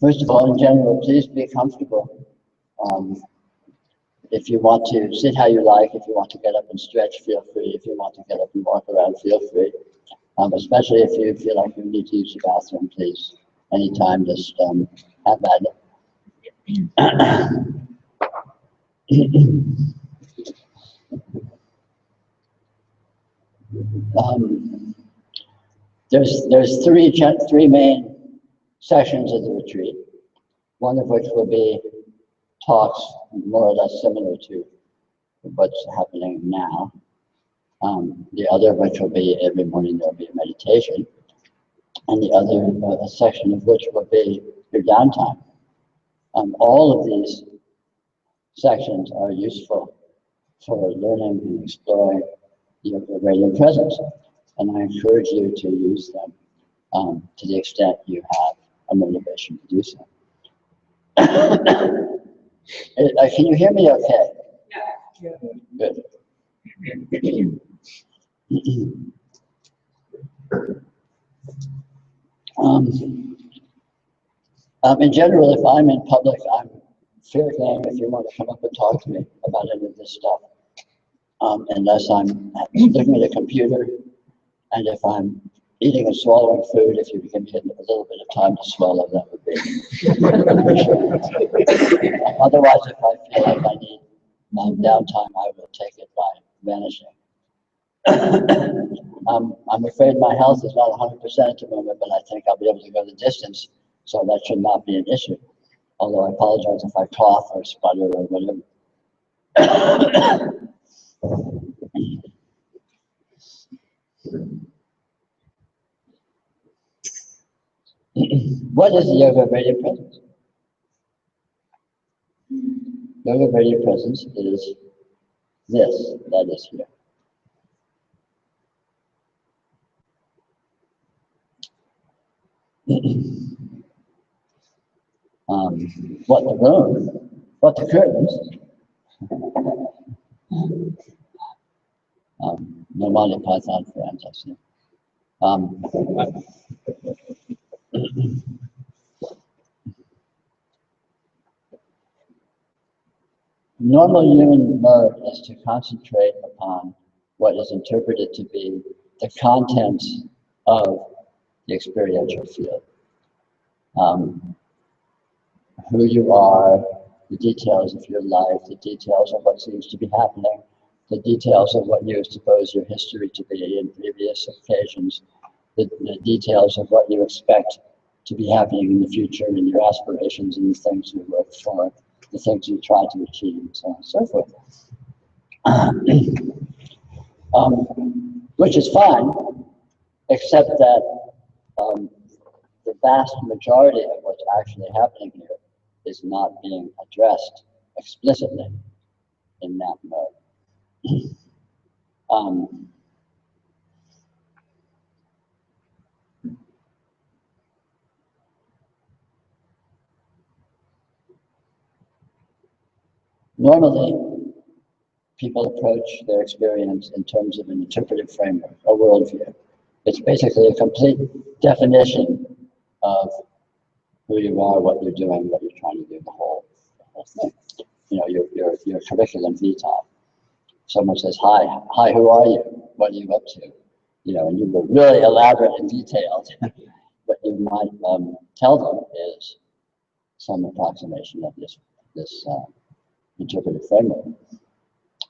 First of all, in general, please be comfortable. If you want to sit how you like, if you want to get up and stretch, feel free. If you want to get up and walk around, feel free. Especially if you feel like you need to use the bathroom, please. Anytime, just have at it. There's three main sessions of the retreat, one of which will be talks more or less similar to what's happening now. The other of which will be every morning there'll be a meditation, and the other section of which will be your downtime. All of these sections are useful for learning and exploring your radiant presence, and I encourage you to use them to the extent you have a motivation to do so. Can you hear me okay? Yeah. Good. In general, if I'm in public, I'm fair game if you want to come up and talk to me about any of this stuff. Unless I'm looking at a computer, and if I'm eating and swallowing food, if you give me a little bit of time to swallow, that would be appreciated. Otherwise, if I feel like I need downtime, I will take it by vanishing. I'm afraid my health is not 100% at the moment, but I think I'll be able to go the distance, so that should not be an issue. Although I apologize if I cough or sputter or whatever. What is the yoga of radiant presence? Yoga of radiant presence is this, that is here. What the room, what the curtains. No Monty Python friends, I see. Normal human mode is to concentrate upon what is interpreted to be the contents of the experiential field. Who you are, the details of your life, the details of what seems to be happening, the details of what you suppose your history to be in previous occasions, the details of what you expect to be happening in the future, and your aspirations and the things you work for, the things you try to achieve, and so on and so forth. Which is fine, except that the vast majority of what's actually happening here is not being addressed explicitly in that mode. Normally, people approach their experience in terms of an interpretive framework, a worldview. It's basically a complete definition of who you are, what you're doing, what you're trying to do, the whole thing. You know, your curriculum vitae. Someone says, hi, who are you? What are you up to? You know, and you go really elaborate and detailed. What you might tell them is some approximation of this interpretive framework.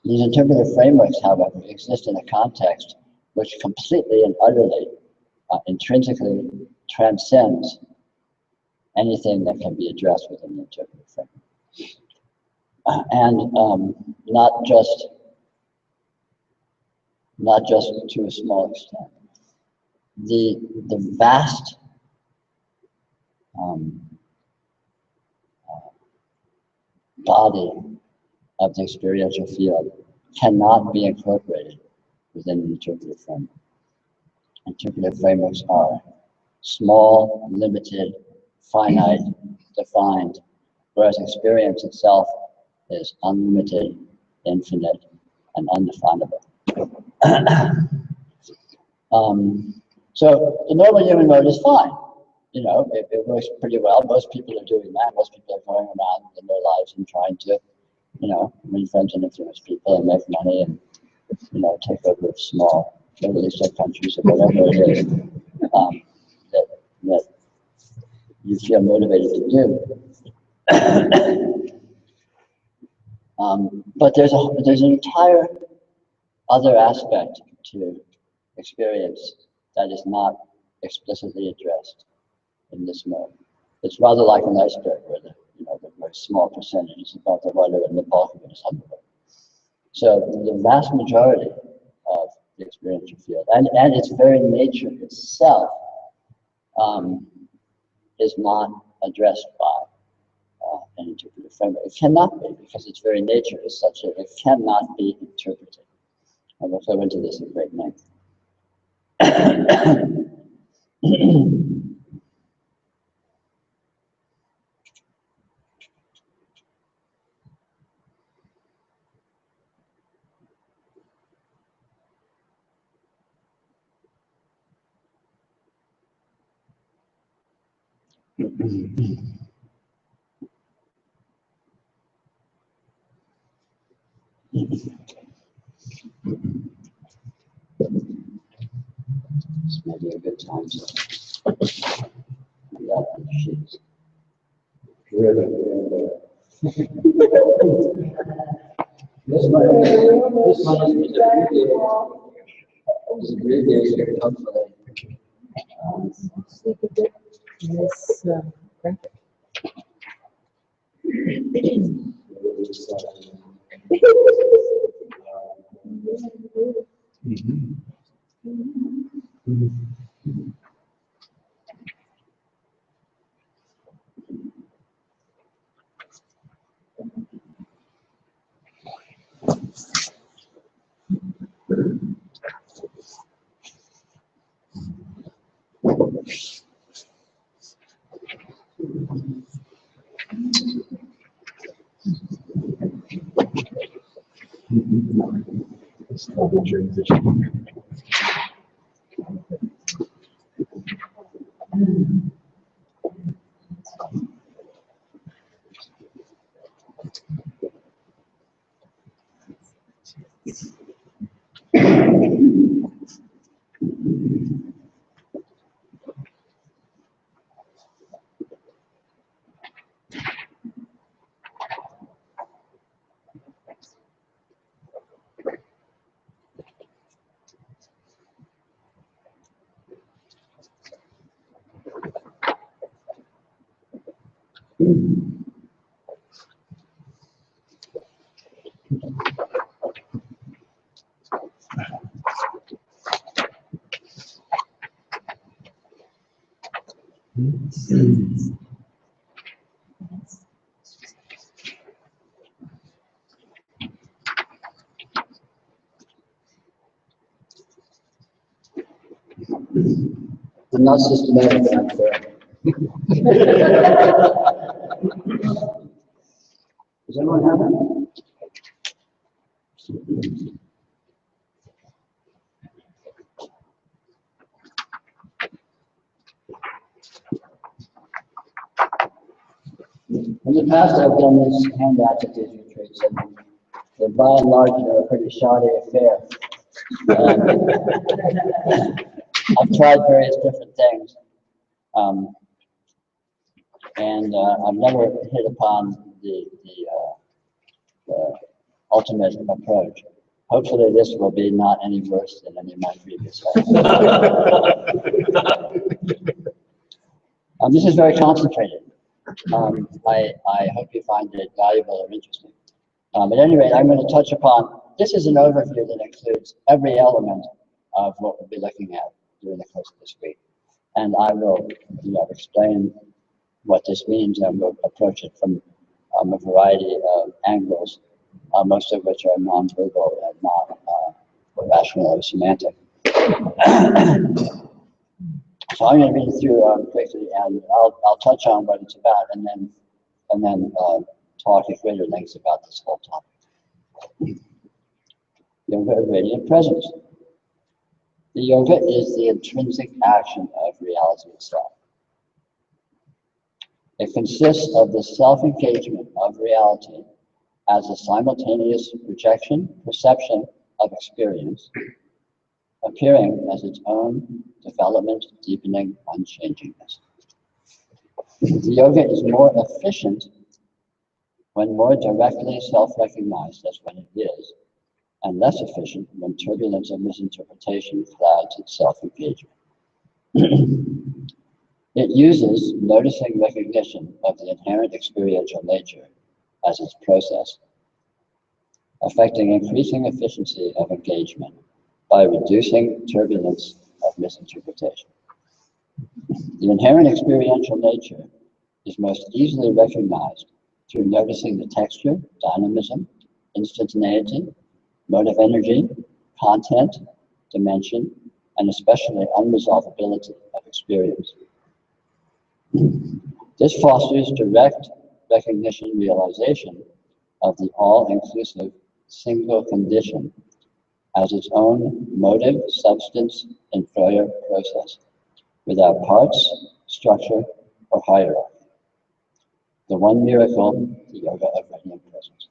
These interpretive frameworks, however, exist in a context which completely and utterly, intrinsically transcends anything that can be addressed within the interpretive framework. And not just to a small extent. The vast body of the experiential field cannot be incorporated within an interpretive framework. Interpretive frameworks are small, limited, finite, defined, whereas experience itself is unlimited, infinite, and undefinable. So the normal human mode is fine. you know, it works pretty well. Most people are doing that. Most people are going around in their lives and trying to, you know, win friends and influence people and make money and, you know, take over small Middle Eastern countries or whatever it is that you feel motivated to do. But there's an entire other aspect to experience that is not explicitly addressed in this mode. It's rather like an iceberg where the very small percentage is above the water and the bulk of it is under water. So the vast majority of the experiential field and its very nature itself is not addressed by an interpretive framework. It cannot be, because its very nature is such that it cannot be interpreted. I will go into this in great length. This may be a good time to get out the sheets. This one is abbreviation, hopefully. Sleep a bit in this graphic. Slowly transition. I'm not systematic, but I'm fair. Does anyone have that? In the past, I've done these handouts at these retreats, and they're by and large, a pretty shoddy affair. I've tried various different things, and I've never hit upon the ultimate approach. Hopefully, this will be not any worse than any of my previous ones. This is very concentrated. I hope you find it valuable or interesting. At any rate, I'm going to touch upon, this is an overview that includes every element of what we'll be looking at during the course of this week. And I will explain what this means, and we'll approach it from a variety of angles, most of which are non-verbal and not rational or semantic. So I'm going to read through quickly, and I'll touch on what it's about, and then talk at greater lengths about this whole topic. Yoga of radiant presence. The yoga is the intrinsic action of reality itself. It consists of the self-engagement of reality as a simultaneous projection, perception of experience, appearing as its own development, deepening, unchangingness. The yoga is more efficient when more directly self-recognized as when it is, and less efficient when turbulence of misinterpretation clouds its self-engagement. It uses noticing recognition of the inherent experiential nature as its process, affecting increasing efficiency of engagement by reducing turbulence of misinterpretation. The inherent experiential nature is most easily recognized through noticing the texture, dynamism, instantaneity, motive energy, content, dimension, and especially unresolvability of experience. This fosters direct recognition realization of the all-inclusive single condition as its own motive, substance, and failure process, without parts, structure, or hierarchy. The one miracle, the yoga of radiant presence.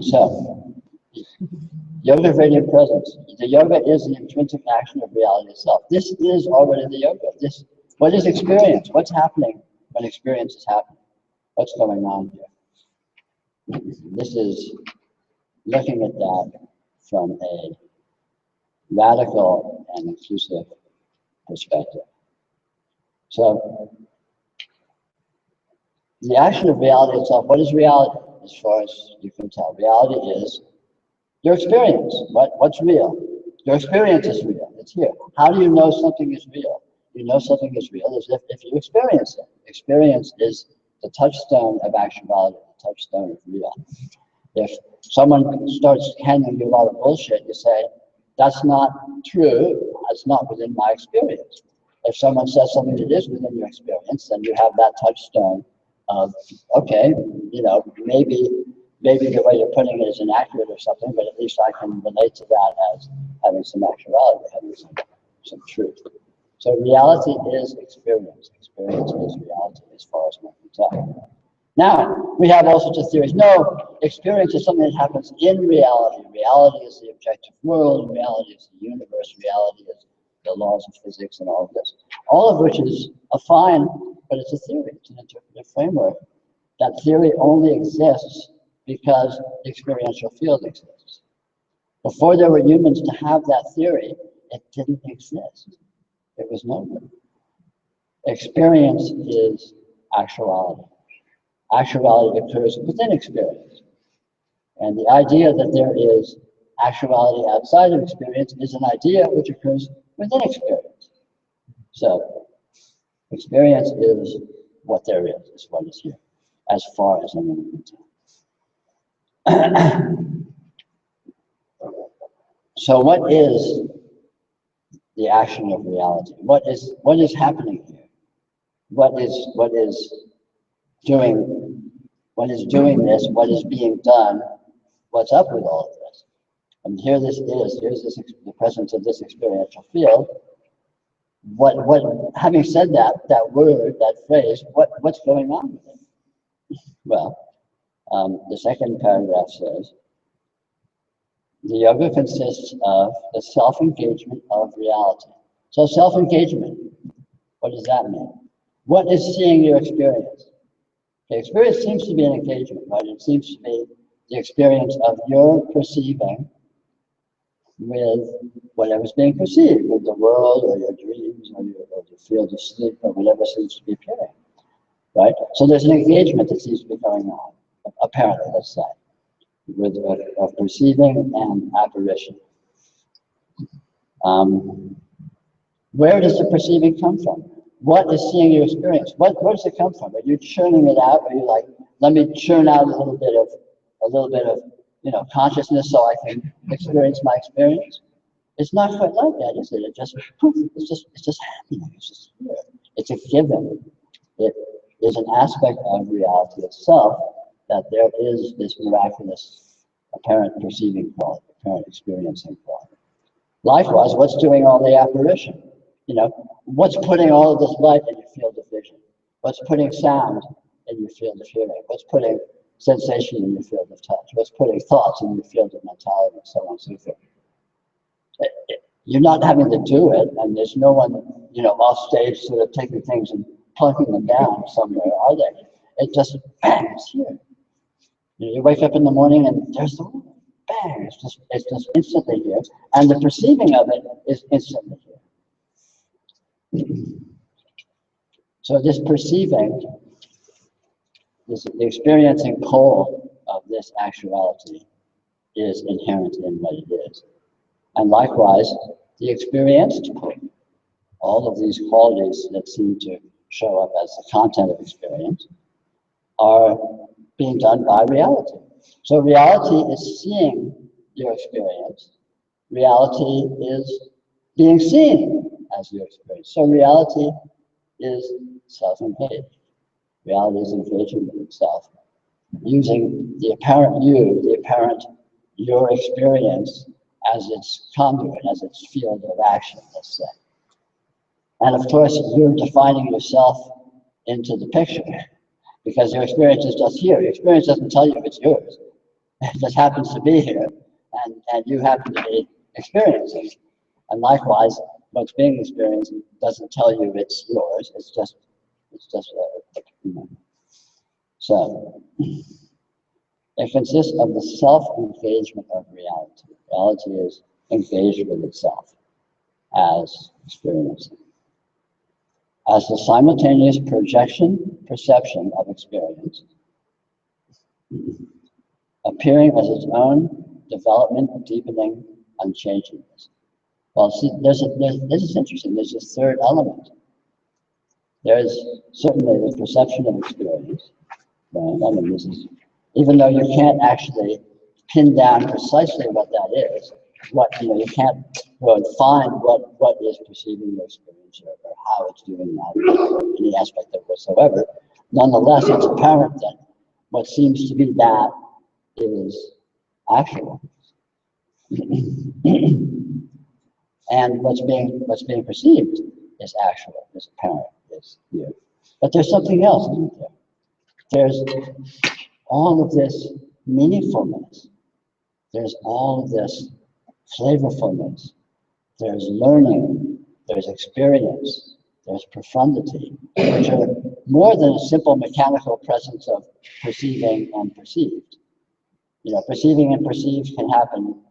So, yoga of radiant presence. The yoga is the intrinsic action of reality itself. This is already the yoga. What is experience? What's happening when experience is happening? What's going on here? This is looking at that from a radical and inclusive perspective. So, the action of reality itself, what is reality? As far as you can tell, reality is your experience. What's real? Your experience is real. It's here. How do you know something is real? You know something is real as if you experience it. Experience is the touchstone of actuality, the touchstone of real. If someone starts handing you a lot of bullshit, you say, that's not true, that's not within my experience. If someone says something that is within your experience, then you have that touchstone of, okay, you know, maybe the way you're putting it is inaccurate or something, but at least I can relate to that as having some actuality, having some truth. So reality is experience. Experience is reality as far as one can tell. Now, we have all sorts of theories. No, experience is something that happens in reality. Reality is the objective world. Reality is the universe. Reality is the laws of physics and all of this. All of which is a fine, but it's a theory. It's an interpretive framework. That theory only exists because the experiential field exists. Before there were humans to have that theory, it didn't exist. It was nowhere. Experience is actuality. Actuality occurs within experience. And the idea that there is actuality outside of experience is an idea which occurs within experience. So, experience is what there is what is here, as far as anyone can tell. So what is the action of reality? What is happening here? What is doing this? What is being done? What's up with all of this? And here's the presence of this experiential field. Having said that word, that phrase, what's going on with it? Well, the second paragraph says, the yoga consists of the self-engagement of reality. So self-engagement, what does that mean? What is seeing your experience? The experience seems to be an engagement, right? It seems to be the experience of your perceiving with whatever's being perceived, with the world or your dreams or your field of sleep or whatever seems to be appearing, right? So there's an engagement that seems to be going on, apparently, let's say, of perceiving and apparition. Where does the perceiving come from? What is seeing your experience? Where does it come from? Are you churning it out? Are you like, let me churn out a little bit of consciousness so I can experience my experience? It's not quite like that, is it? It's just happening. It's just here. It's a given. It is an aspect of reality itself that there is this miraculous apparent perceiving quality, apparent experiencing quality. Likewise, what's doing all the apparition? You know, what's putting all of this light in your field of vision? What's putting sound in your field of hearing? What's putting sensation in your field of touch? What's putting thoughts in your field of mentality, and so on and so forth? You're not having to do it, and there's no one, you know, off stage sort of taking things and plunking them down somewhere, are they? It just bangs here. You wake up in the morning and there's the bang. It's just instantly here, and the perceiving of it is instantly here. So this perceiving, this the experiencing pole of this actuality is inherent in what it is. And likewise, the experienced pole, all of these qualities that seem to show up as the content of experience, are being done by reality. So reality is seeing your experience. Reality is being seen as your experience. So reality is self-engaged. Reality is engaging with itself, using the apparent you, the apparent your experience as its conduit, as its field of action, let's say. And of course, you're defining yourself into the picture, because your experience is just here. Your experience doesn't tell you it's yours. It just happens to be here, and you happen to be experiencing. And likewise, what's being experienced doesn't tell you it's yours. It's just you know. So, it consists of the self-engagement of reality. Reality is engaged with itself as experiencing. As the simultaneous perception of experience, appearing as its own development, deepening, unchangingness. Well, see, this is interesting. There's a third element. There's certainly the perception of experience. Right? I mean, this is, even though you can't actually pin down precisely what that is, you can't really find what is perceiving your experience or how it's doing that in any aspect of it whatsoever. Nonetheless, it's apparent that what seems to be that is actual. And what's being perceived is actual, is apparent, is here. But there's something else, isn't there? There's all of this meaningfulness. There's all of this flavorfulness. There's learning. There's experience. There's profundity, which are more than a simple mechanical presence of perceiving and perceived. You know, perceiving and perceived can happen.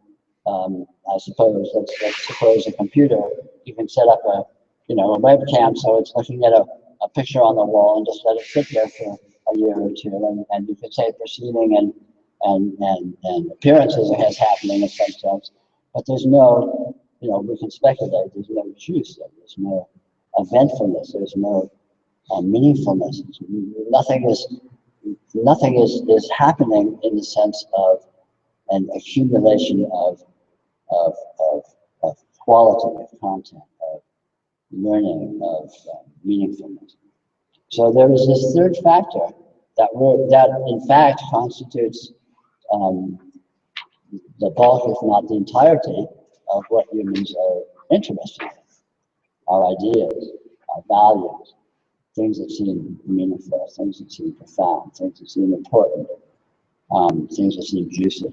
I suppose, let's suppose a computer, you can set up a webcam so it's looking at a picture on the wall and just let it sit there for a year or two, and you could say perceiving and appearances is happening in some sense, but there's no, we can speculate, there's no juice there, there's no eventfulness, there's no meaningfulness. Nothing is happening in the sense of an accumulation of quality, of content, of learning, of meaningfulness. So there is this third factor that in fact constitutes the bulk, if not the entirety, of what humans are interested in. Our ideas, our values, things that seem meaningful, things that seem profound, things that seem important, things that seem juicy,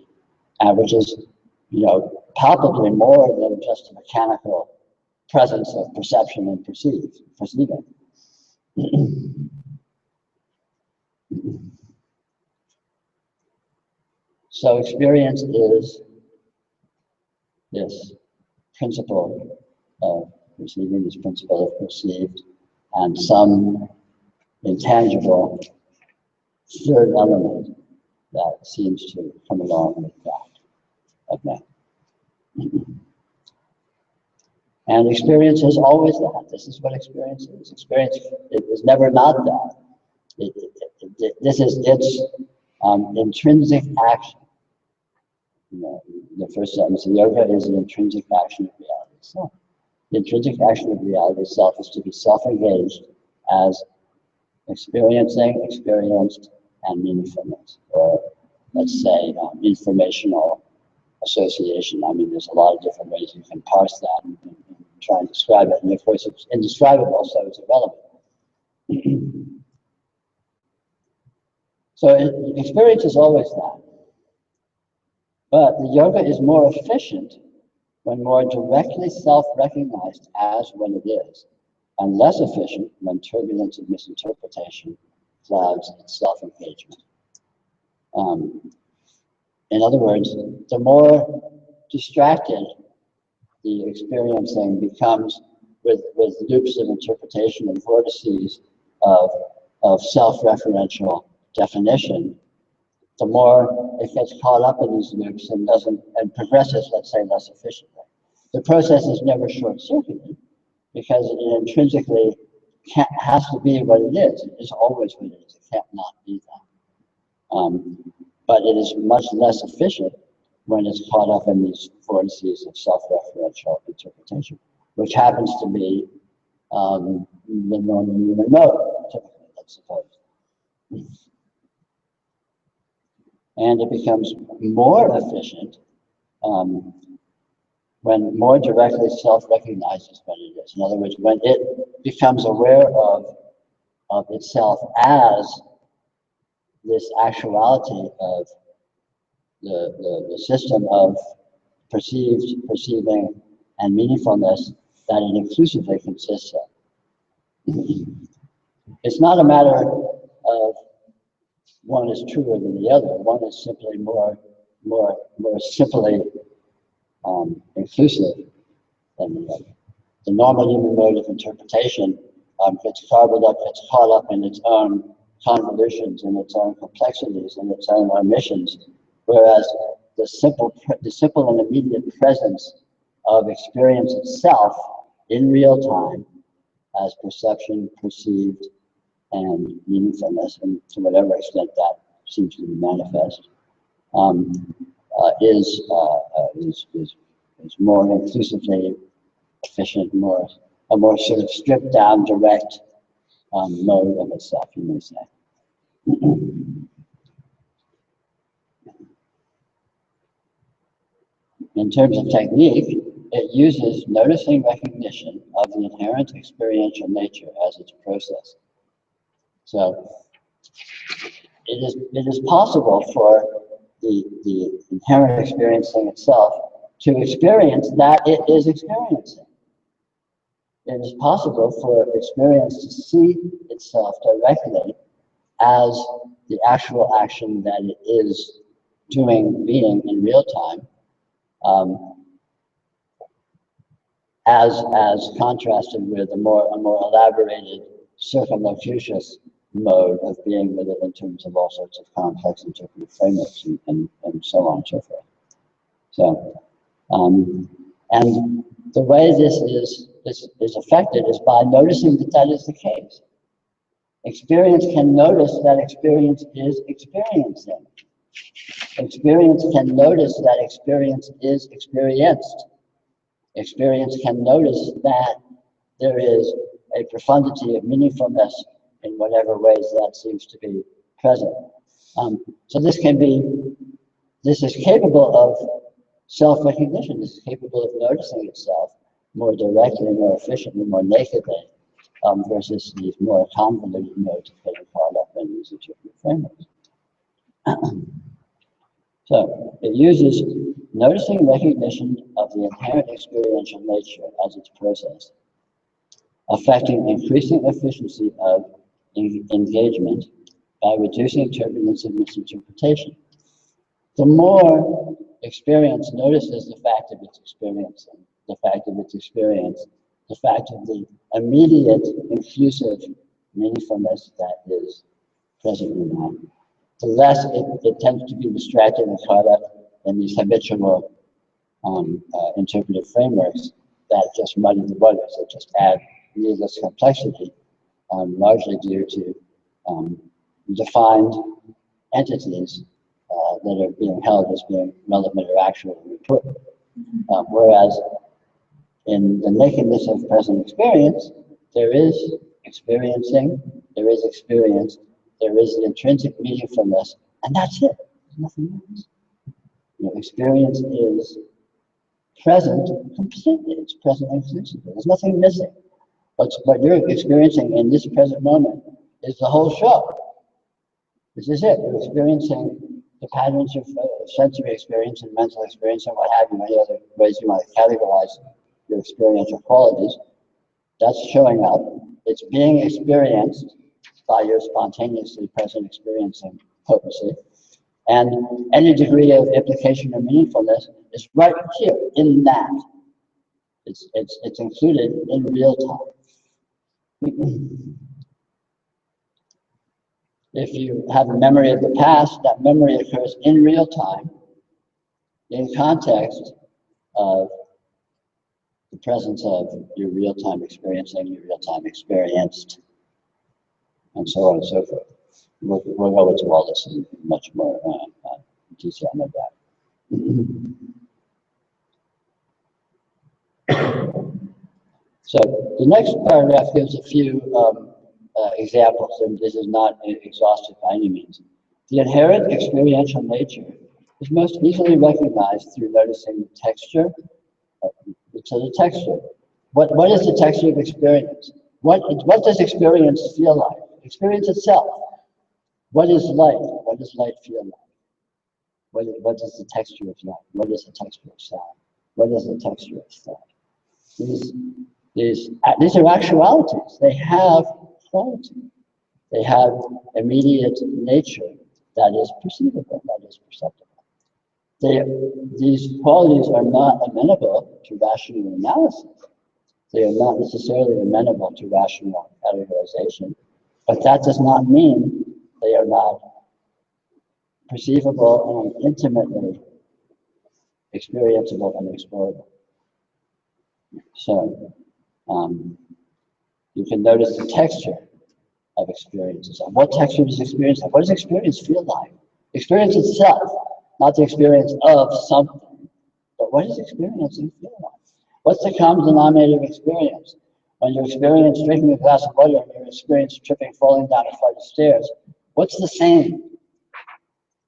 which is, palpably more than just a mechanical presence of perception and perceiving. So experience is this principle of perceiving, this principle of perceived, and some intangible third element that seems to come along with that of that. And experience is always that. This is what experience is. Experience is never not that. This is its intrinsic action. The first sentence of yoga is the intrinsic action of reality itself. The intrinsic action of reality itself is to be self-engaged as experiencing, experienced, and meaningfulness, or let's say informational association. I mean, there's a lot of different ways you can parse that in try and describe it. And of course, it's indescribable, so it's irrelevant. So experience is always that. But the yoga is more efficient when more directly self-recognized as when it is, and less efficient when turbulence and misinterpretation clouds its self-engagement. In other words, the more distracted the experiencing becomes with loops of interpretation and vortices of self-referential definition, the more it gets caught up in these loops and progresses, let's say, less efficiently. The process is never short-circuited because it intrinsically has to be what it is. It is always what it is. It can't not be that. But it is much less efficient when it's caught up in these vortices of self-referential interpretation, which happens to be the normal human mode, typically, let's suppose. And it becomes more efficient when more directly self-recognizes what it is. In other words, when it becomes aware of itself as this actuality of the system of perceiving, and meaningfulness that it inclusively consists of. It's not a matter of one is truer than the other. One is simply more simply inclusive than the other. The normal human mode of interpretation gets garbled up, gets caught up in its own convolutions and its own complexities and its own omissions, whereas the simple and immediate presence of experience itself in real time as perception, perceived, and meaningfulness, and to whatever extent that seems to be manifest, is more inclusively efficient, a more sort of stripped down, direct mode of itself, you may say. In terms of technique, it uses noticing recognition of the inherent experiential nature as its process. So it is possible for the inherent experiencing itself to experience that it is experiencing. It is possible for experience to see itself directly as the actual action that it is doing, being in real time, as contrasted with a more elaborated, circumlocutious mode of being with it in terms of all sorts of complex interpretive frameworks and so on and so forth. So, and the way this is affected is by noticing that that is the case. Experience can notice that experience is experiencing. Experience can notice that experience is experienced. Experience can notice that there is a profundity of meaningfulness in whatever ways that seems to be present. So this is capable of self-recognition. This is capable of noticing itself more directly, more efficiently, more nakedly, versus these more convoluted modes of getting caught up in these interpretive frameworks. So it uses noticing recognition of the inherent experiential nature as its process, affecting increasing efficiency of engagement by reducing turbulence and misinterpretation. The more experience notices the fact of its experiencing, the fact of its experience, the fact of the immediate, inclusive meaningfulness that is present in the mind, the less it tends to be distracted and caught up in these habitual interpretive frameworks that just muddy the waters, that just add needless complexity, largely due to defined entities that are being held as being relevant or actual and important. Whereas in the nakedness of present experience, there is experiencing, there is experience, there is the intrinsic meaningfulness, and that's it. There's nothing else. You know, experience is present completely. It's present exclusively. There's nothing missing. What you're experiencing in this present moment is the whole show. This is it. You're experiencing the patterns of sensory experience and mental experience and what have you, many other ways you might categorize your experiential qualities. That's showing up. It's being experienced by your spontaneously present experiencing potency. And any degree of implication or meaningfulness is right here in that. It's included in real time. If you have a memory of the past, that memory occurs in real time, in context of the presence of your real-time experiencing, your real-time experienced, and so on and so forth. We'll go into all this in much more detail of that. So the next paragraph gives a few examples, and this is not exhaustive by any means. The inherent experiential nature is most easily recognized through noticing the texture. So the texture. What is the texture of experience? What does experience feel like? Experience itself. What is light? What does light feel like? What is the texture of light? What is the texture of sound? What is the texture of thought? These are actualities. They have quality. They have immediate nature that is perceivable, that is perceptible. These qualities are not amenable to rational analysis. They are not necessarily amenable to rational categorization, but that does not mean they are not perceivable and intimately experienceable and explorable. So you can notice the texture of experiences. What texture does experience have? What does experience feel like? Experience itself, not the experience of something, but what does experiencing feel like? What's the common denominator of experience? When you experience drinking a glass of water and you experience tripping, falling down a flight of stairs, what's the same?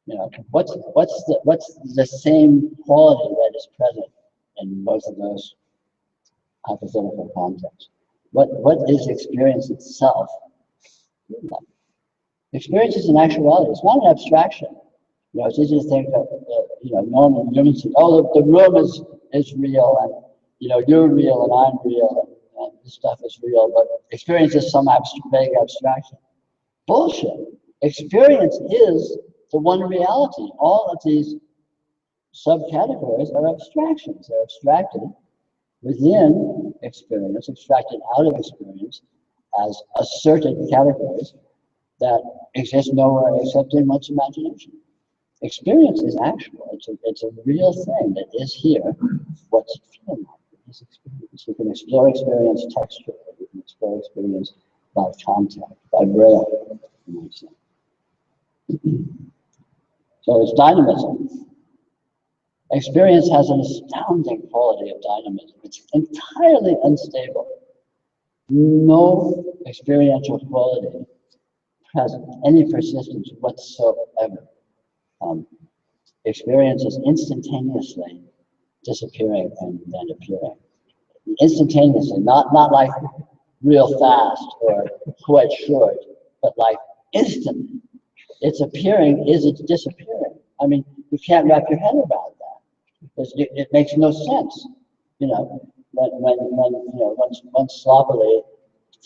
You know, what's the same quality that is present in both of those hypothetical contexts? What is experience itself? Experience is an actuality. It's not an abstraction. You know, it's easy to think of, normal humans think, oh, the room is real, and, you're real, and I'm real, and this stuff is real, but experience is some vague abstraction. Bullshit. Experience is the one reality. All of these subcategories are abstractions. They're abstracted within experience, abstracted out of experience as asserted categories that exist nowhere except in one's imagination. Experience is actual. It's a real thing that is here. What's it feeling like? It is experience. You can explore experience texture. You can explore experience by contact, by braille. So it's dynamism. Experience has an astounding quality of dynamism. It's entirely unstable. No experiential quality present, any persistence whatsoever. Experience is instantaneously disappearing and then appearing. Instantaneously, not like real fast or quite short, but like instantly. It's appearing is it's disappearing. I mean, you can't wrap your head around that. It makes no sense. One sloppily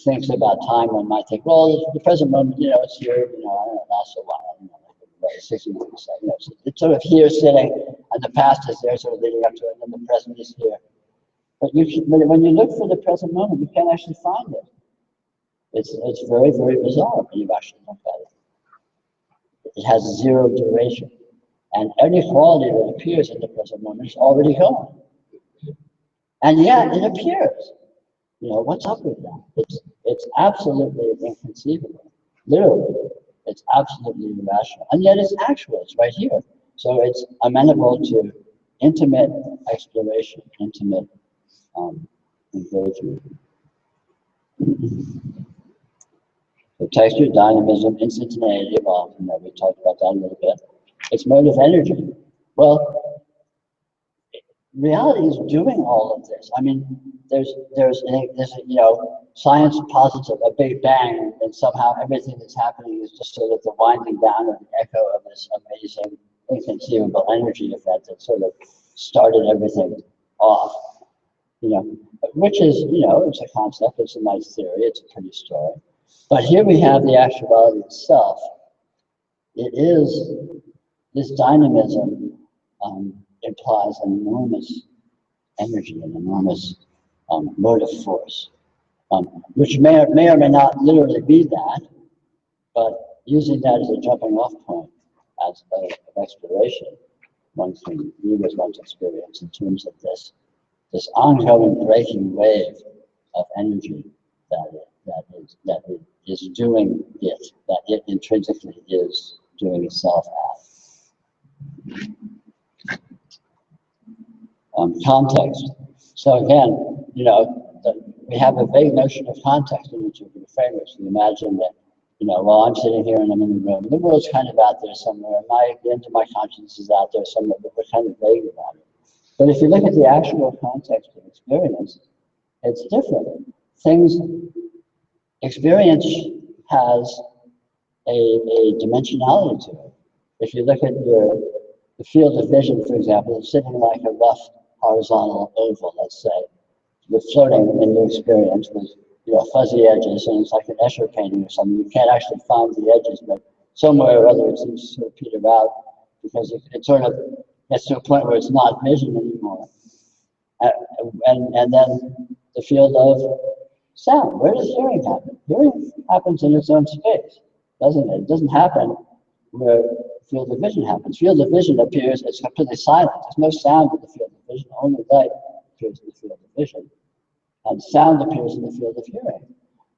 thinks about time, one might think, well, the present moment, it's here, I don't know, lasts a while, like 60 minutes. It's sort of here sitting, and the past is there, sort of leading up to it, and then the present is here. But when you look for the present moment, you can't actually find it. It's very, very bizarre when you actually look at it. It has zero duration, and any quality that appears in the present moment is already gone. And yet it appears. What's up with that? It's absolutely inconceivable. Literally, it's absolutely irrational. And yet it's actual, it's right here. So it's amenable to intimate exploration, intimate engagement. So texture, dynamism, instantaneity, well, we talked about that a little bit. It's motive energy. Well, reality is doing all of this. I mean, there's you know, science posits a big bang, and somehow everything that's happening is just sort of the winding down of the echo of this amazing, inconceivable energy event that sort of started everything off. You know, which is, you know, it's a concept, it's a nice theory, it's a pretty story. But here we have the actuality itself. It is, this dynamism implies an enormous energy, an enormous motive force, which may or may not literally be that, but using that as a jumping off point as of exploration, one can view as one's experience in terms of this ongoing breaking wave of energy that is doing it, that it intrinsically is doing itself at. Context. So again, you know, we have a vague notion of context in each of the frameworks. We imagine that, you know, well, I'm sitting here and I'm in the room. The world's kind of out there somewhere. The end of my consciousness is out there somewhere, but we're kind of vague about it. But if you look at the actual context of experience, it's different. Experience has a dimensionality to it. If you look at the field of vision, for example, it's sitting like a rough horizontal oval, let's say, with floating in the experience with, you know, fuzzy edges, and it's like an Escher painting or something. You can't actually find the edges, but somewhere or other it seems to sort of peter out because it sort of gets to a point where it's not vision anymore. And then the field of sound. Where does hearing happen? Hearing happens in its own space, doesn't it? It doesn't happen where field of vision happens. Field of vision appears, it's completely silent. There's no sound in the field of vision, only light appears in the field of vision. And sound appears in the field of hearing,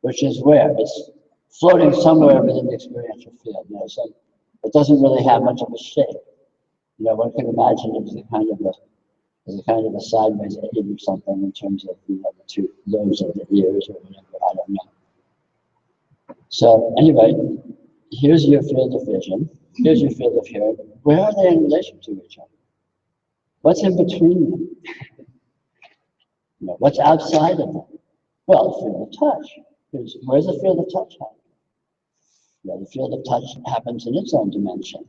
which is where? It's floating somewhere within the experiential field. You know, so it doesn't really have much of a shape. You know, one can imagine it as a kind of a sideways aid or something in terms of, you know, the two lobes of the ears or whatever, I don't know. So anyway, here's your field of vision, here's your field of hearing. Where are they in relation to each other? What's in between them? You know, what's outside of them? Well, the field of touch. Where's the field of touch happen? You know, the field of touch happens in its own dimension.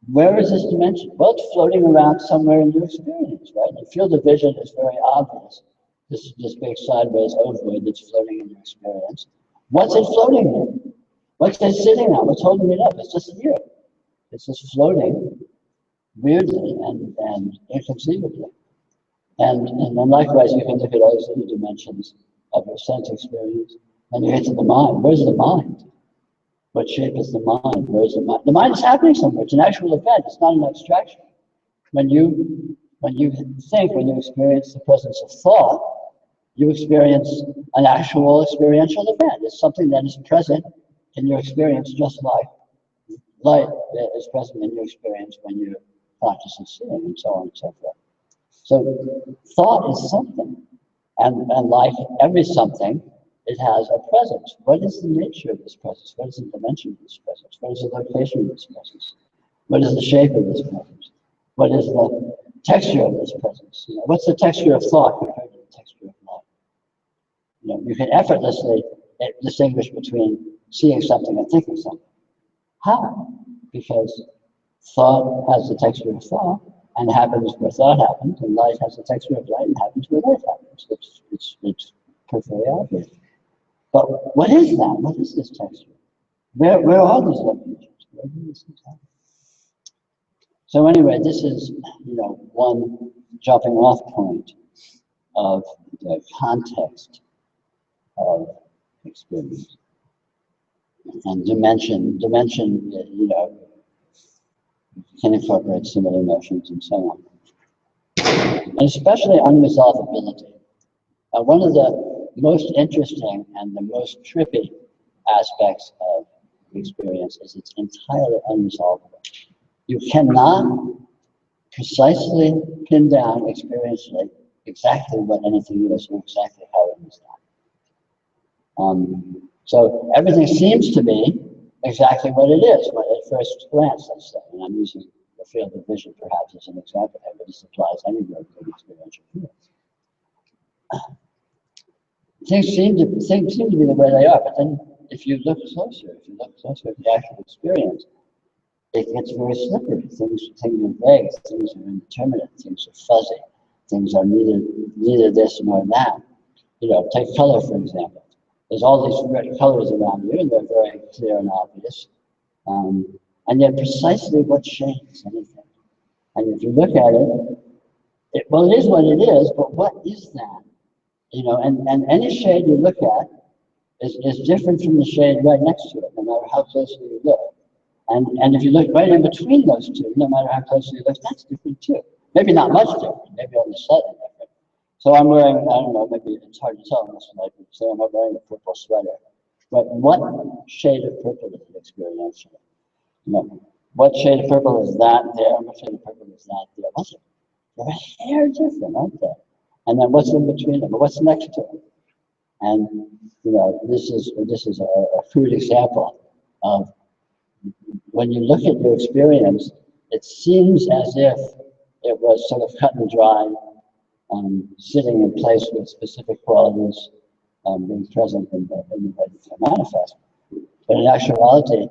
Where is this dimension? Well, it's floating around somewhere in your experience, right? The field of vision is very obvious. This big sideways ovoid that's floating in your experience. What's it floating in? What's it sitting on? What's holding it up? It's just here. It's just floating weirdly and inconceivably. And then likewise, you can look at all these other dimensions of your sense experience, and you get to the mind. Where's the mind? What shape is the mind? Where is the mind? The mind is happening somewhere. It's an actual event. It's not an abstraction. When you think, when you experience the presence of thought, you experience an actual experiential event. It's something that is present in your experience, just like light is present in your experience when you're consciously seeing, and so on and so forth. So thought is something, and like every something, it has a presence. What is the nature of this presence? What is the dimension of this presence? What is the location of this presence? What is the shape of this presence? What is the texture of this presence? You know, what's the texture of thought compared to the texture of light? You know, you can effortlessly distinguish between seeing something and thinking something. How? Because thought has the texture of thought and happens where thought happens, and light has the texture of light and happens where light happens. It's perfectly obvious. But what is that? What is this texture? Where are these locations? Where do these things happen? So anyway, this is, you know, one jumping off point of the context of experience. And dimension, you know, can incorporate similar notions and so on. And especially unresolvability. One of the most interesting and the most trippy aspects of the experience is it's entirely unresolvable. You cannot precisely pin down experientially exactly what anything is or exactly how it is done. So everything seems to be exactly what it is, but at first glance, let's say, and I'm using the the field of vision perhaps is an example here, but this applies anywhere in experiential fields. Things seem to be the way they are, but then if you look closer at the actual experience, it gets very slippery. Things are vague, things are indeterminate, things are fuzzy, things are neither this nor that. You know, take color for example. There's all these red colors around you, and they're very clear and obvious. And yet precisely what shades anything. And if you look at it, well, it is what it is, but what is that? You know, and any shade you look at is different from the shade right next to it, no matter how closely you look. And if you look right in between those two, no matter how closely you look, that's different too. Maybe not much different, maybe only slightly different. So I'm wearing, I don't know, maybe it's hard to tell in this light, so I'm wearing a purple sweater. But what shade of purple is it experientially? You know, what shade of purple is that there? What shade of purple is that there? They're a hair different, aren't they? And then what's in between them? Or what's next to it? And you know, this is a crude example of when you look at your experience, it seems as if it was sort of cut and dry, sitting in place with specific qualities being present in the way they manifest. But in actuality,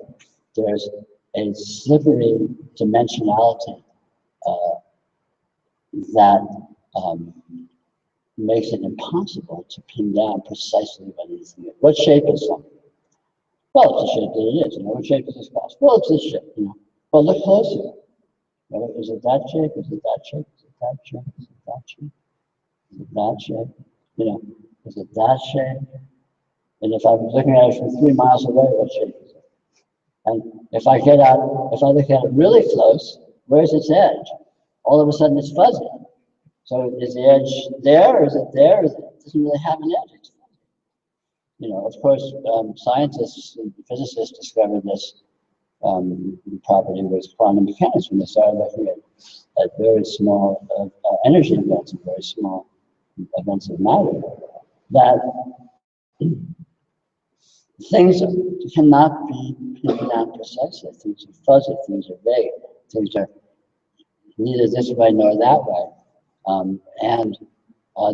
there's a slippery dimensionality that makes it impossible to pin down precisely what it is. What shape is something? Well, it's the shape that it is. You know, what shape is this glass? Well, it's this shape. You know, well, look closer. You know, is it that shape? Is it that shape? Is it that shape? Is it that shape? Is it that shape? You know, is it that shape? And if I'm looking at it from 3 miles away, what shape is it? And if I look at it really close, where's its edge? All of a sudden, it's fuzzy. So is the edge there, or is it there? It doesn't really have an edge. It's fuzzy. You know, of course, scientists and physicists discovered this property with quantum mechanics when they started looking at very small energy events and very small events of matter. That things cannot be pinned down precisely. Things are fuzzy, things are vague, things are neither this way nor that way.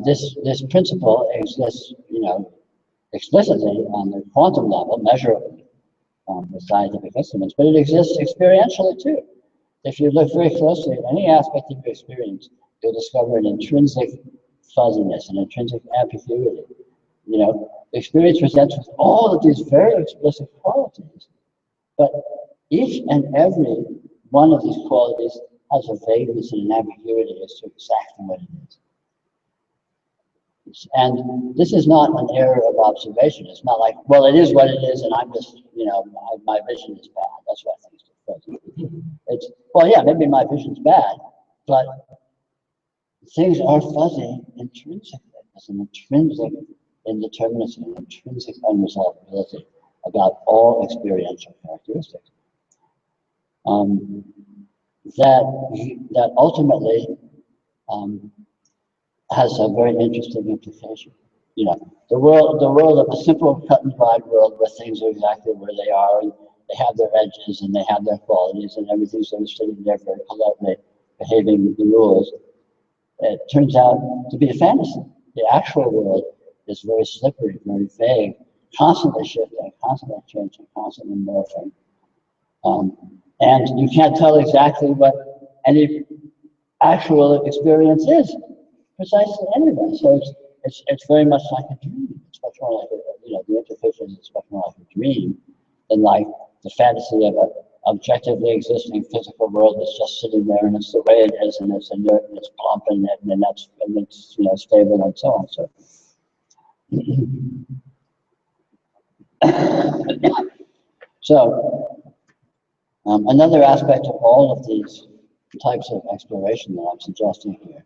This principle exists, you know, explicitly on the quantum level, measurably with scientific instruments, but it exists experientially too. If you look very closely at any aspect of your experience, you'll discover an intrinsic fuzziness, an intrinsic ambiguity. You know, the experience presents with all of these very explicit qualities, but each and every one of these qualities has a vagueness and an ambiguity as to exactly what it is. And this is not an error of observation. It's not like, well, it is what it is, and I'm just, you know, my vision is bad. That's why things are fuzzy. It's, well, yeah, maybe my vision's bad, but things are fuzzy intrinsically. There's an intrinsic indeterminacy, an intrinsic unresolvability about all experiential characteristics. That ultimately has a very interesting implication. You know, the world of a simple cut and dried world where things are exactly where they are, and they have their edges and they have their qualities, and everything's sort of sitting there very politely, behaving with the rules. It turns out to be a fantasy. The actual world is very slippery, very vague, constantly shifting, constantly changing, constantly morphing. And you can't tell exactly what any actual experience is precisely anyway. So it's very much like a dream. It's much more like the implication is much more like a dream than like the fantasy of an objectively existing physical world that's just sitting there and it's the way it is and it's inert and it's plump and it's stable and so on. So another aspect of all of these types of exploration that I'm suggesting here,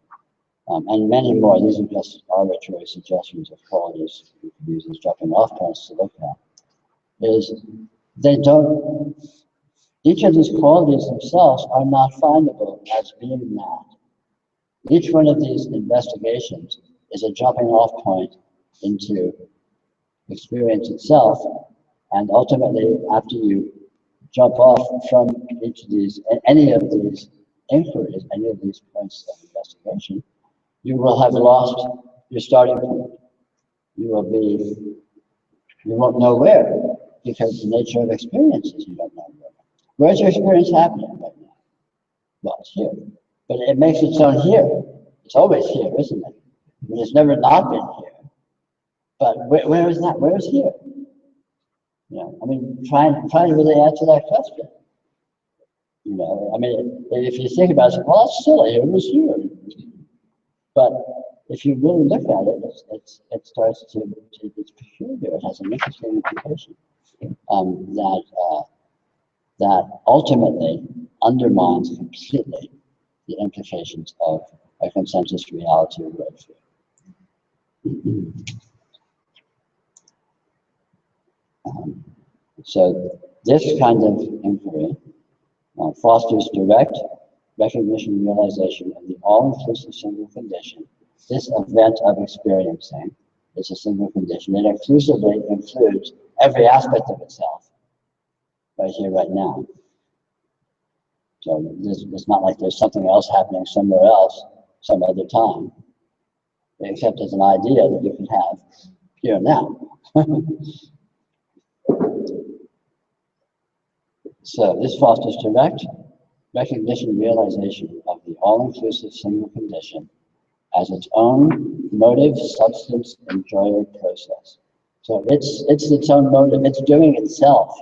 and many more, these are just arbitrary suggestions of qualities we could use as jumping off points to look at, is each of these qualities themselves are not findable as being that. Each one of these investigations is a jumping off point into experience itself, and ultimately, after you jump off from any of these inquiries, any of these points of investigation, you will have lost your starting point. You won't know where, because the nature of experiences, you don't know where. Where's your experience happening right now? Well, it's here. But it makes its own here. It's always here, isn't it? I mean, it's never not been here. But where is that? Where is here? You know, I mean, try to really answer that question. You know, I mean, if you think about it, well, it's silly, it was here. But if you really look at it, it starts to, it's peculiar. It has an interesting implication that ultimately undermines completely the implications of a consensus reality of worldview. So this kind of inquiry fosters direct recognition and realization of the all-inclusive single condition. This event of experiencing is a single condition. It inclusively includes every aspect of itself, right here, right now. So it's not like there's something else happening somewhere else, some other time, except as an idea that you can have here and now. So this fosters direct recognition and realization of the all-inclusive single condition as its own motive, substance, enjoyer process. So it's its own motive. It's doing itself.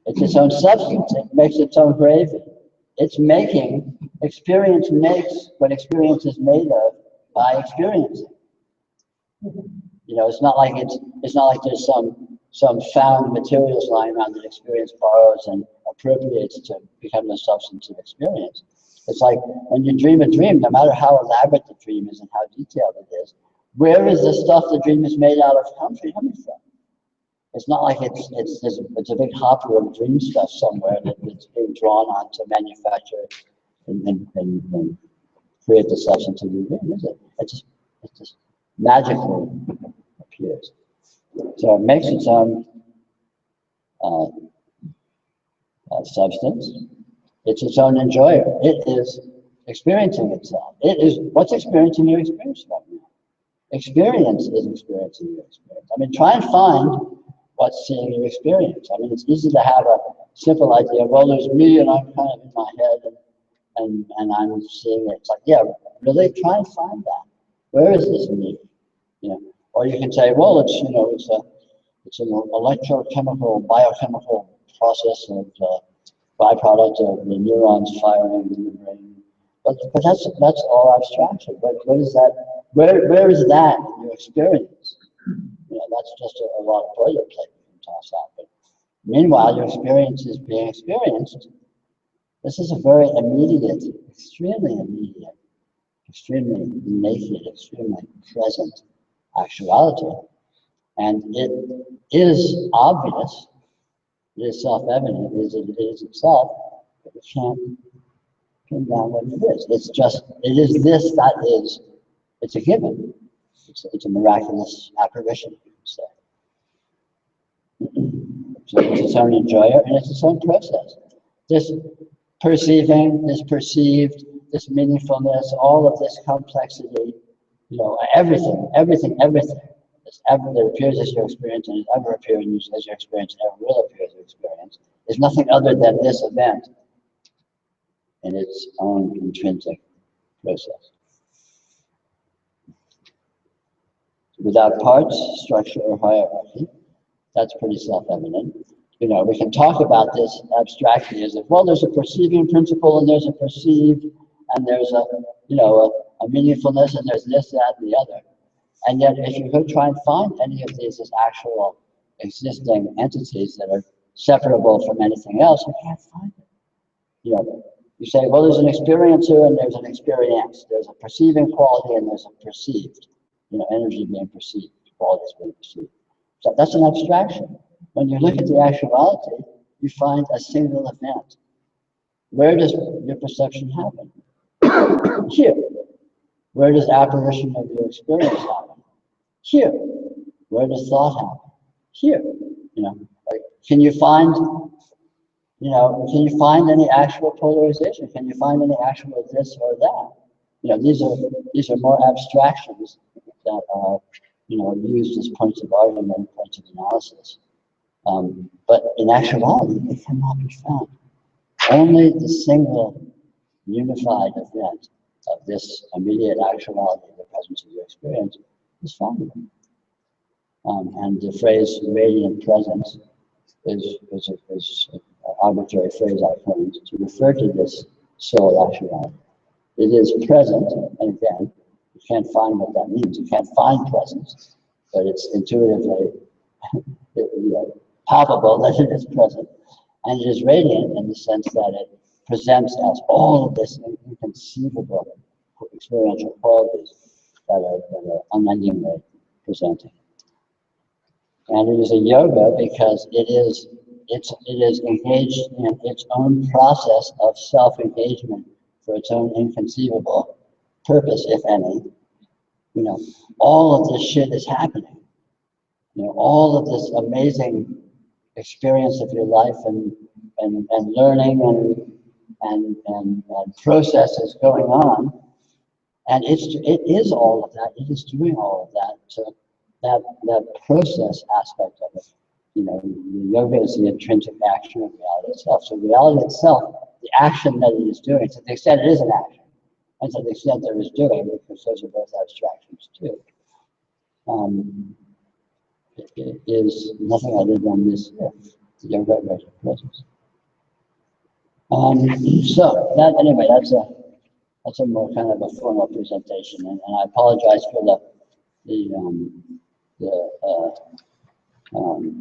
It's its own substance. It makes its own gravy. It's making, experience makes what experience is made of by experiencing. You know, it's not like there's some found materials lying around that experience borrows and appropriates to become the substance of experience. It's like when you dream a dream, no matter how elaborate the dream is and how detailed it is, where is the stuff the dream is made out of coming from? It's not like it's a big hopper of dream stuff somewhere that's being drawn on to manufacture and create the substance of the dream, is it? It just magically appears. So it makes its own substance. It's its own enjoyer. It is experiencing itself. It is what's experiencing your experience right now. Experience is experiencing your experience. I mean, try and find what's seeing your experience. I mean, it's easy to have a simple idea. Well, there's me, and I'm kind of in my head, and I'm seeing it. It's like, yeah, really try and find that. Where is this me? You know, or you can say, well, it's an electrochemical, biochemical process of byproduct of the neurons firing in the brain. But that's all abstraction. But what is that? Where is that in your experience? You know, that's just a lot of boilerplate you can toss out. But meanwhile, your experience is being experienced. This is a very immediate, extremely immediate, extremely naked, extremely present actuality. And it is obvious, it is self-evident, it is itself, but you can't pin down what it is. It's just, it is this, that is, it's a given. It's a miraculous apparition, you could say. So it's its own enjoyer and it's its own process. This perceiving, this perceived, this meaningfulness, all of this complexity, you know, everything that appears as your experience and has ever appeared as your experience and ever will appear as your experience is nothing other than this event in its own intrinsic process. Without parts, structure, or hierarchy, that's pretty self-evident. You know, we can talk about this abstractly as if, well, there's a perceiving principle and there's a perceived, and there's a meaningfulness, and there's this, that, and the other. And yet, if you could try and find any of these as actual existing entities that are separable from anything else, you can't find it. You know, you say, well, there's an experiencer and there's an experience. There's a perceiving quality and there's a perceived. You know, energy being perceived, qualities being perceived. So that's an abstraction. When you look at the actuality, you find a single event. Where does your perception happen? Here. Where does apparition of your experience happen? Here. Where does thought happen? Here. You know, like, can you find You know, can you find any actual polarization? Can you find any actual this or that? You know, these are more abstractions that are, you know, used as points of argument, points of analysis. But in actuality, they cannot be found. Only the single unified event of this immediate actuality, the presence of your experience, is found. And the phrase radiant presence is an arbitrary phrase I coined to refer to this soul actuality. It is present, and again, you can't find what that means. You can't find presence, but it's intuitively palpable that it is present. And it is radiant in the sense that it presents as all of this inconceivable experiential qualities that are unendingly presenting. And it is a yoga because it is engaged in its own process of self-engagement for its own inconceivable purpose, if any. You know, all of this shit is happening. You know, all of this amazing experience of your life and learning and processes going on. And it is all of that. It is doing all of that. So that process aspect of it, you know, yoga is the intrinsic action of reality itself. So reality itself, the action that it is doing, to the extent it is an action, and to the extent there is doing, because those are both abstractions too, it is nothing other than this the yoga of presence. So that anyway, that's a more kind of a formal presentation, and I apologize for the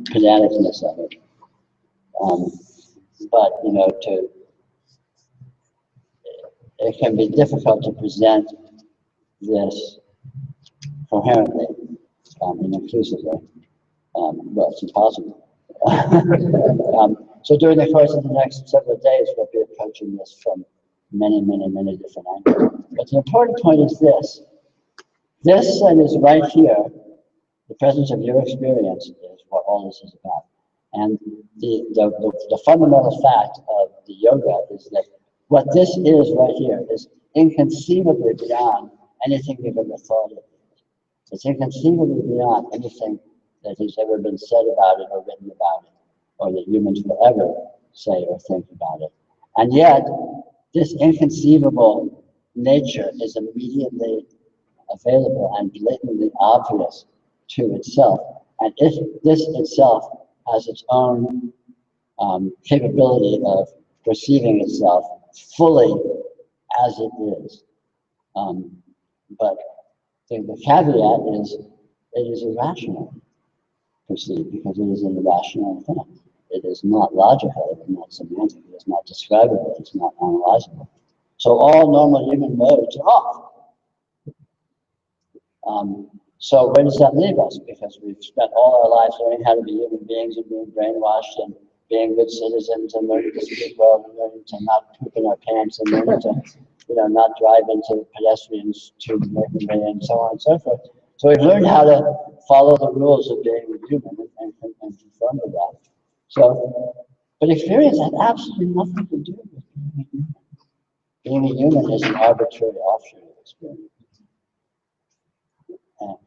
pedanticness of it. But you know, it can be difficult to present this coherently and inclusively. Well, it's impossible. So during the course of the next several days, we'll be approaching this from many different angles. But the important point is this. This that is right here, the presence of your experience, is what all this is about. And the fundamental fact of the yoga is that what this is right here is inconceivably beyond anything you've ever thought of. It's inconceivably beyond anything that has ever been said about it or written about it, or that humans will ever say or think about it. And yet, this inconceivable nature is immediately available and blatantly obvious to itself. And if this itself has its own capability of perceiving itself fully as it is. But the caveat is it is irrational perceived because it is an irrational thing. It is not logical, it is not semantic, it is not describable, it's not analyzable. So all normal human modes are off. So where does that leave us? Because we've spent all our lives learning how to be human beings and being brainwashed and being good citizens and learning to speak well and learning to not poop in our pants and learning to, you know, not drive into pedestrians too frequently and so on and so forth. So we've learned how to follow the rules of being a human and conform to that. So, but experience has absolutely nothing to do with being a human. Being a human is an arbitrary offshoot of experience.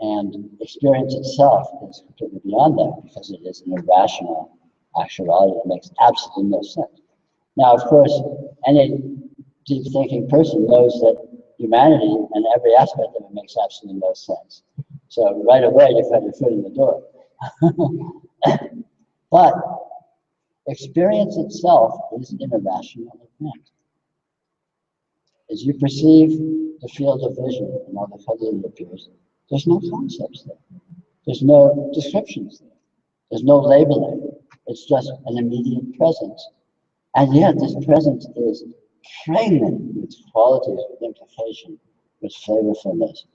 And experience itself is completely beyond that because it is an irrational actuality that makes absolutely no sense. Now, of course, any deep thinking person knows that humanity and every aspect of it makes absolutely no sense. So right away, you've got your foot in the door. But experience itself is an irrational event. As you perceive the field of vision and all the color that appears, there's no concepts there. There's no descriptions there. There's no labeling. It's just an immediate presence. And yet this presence is pregnant with qualities, with implication, with flavorfulness,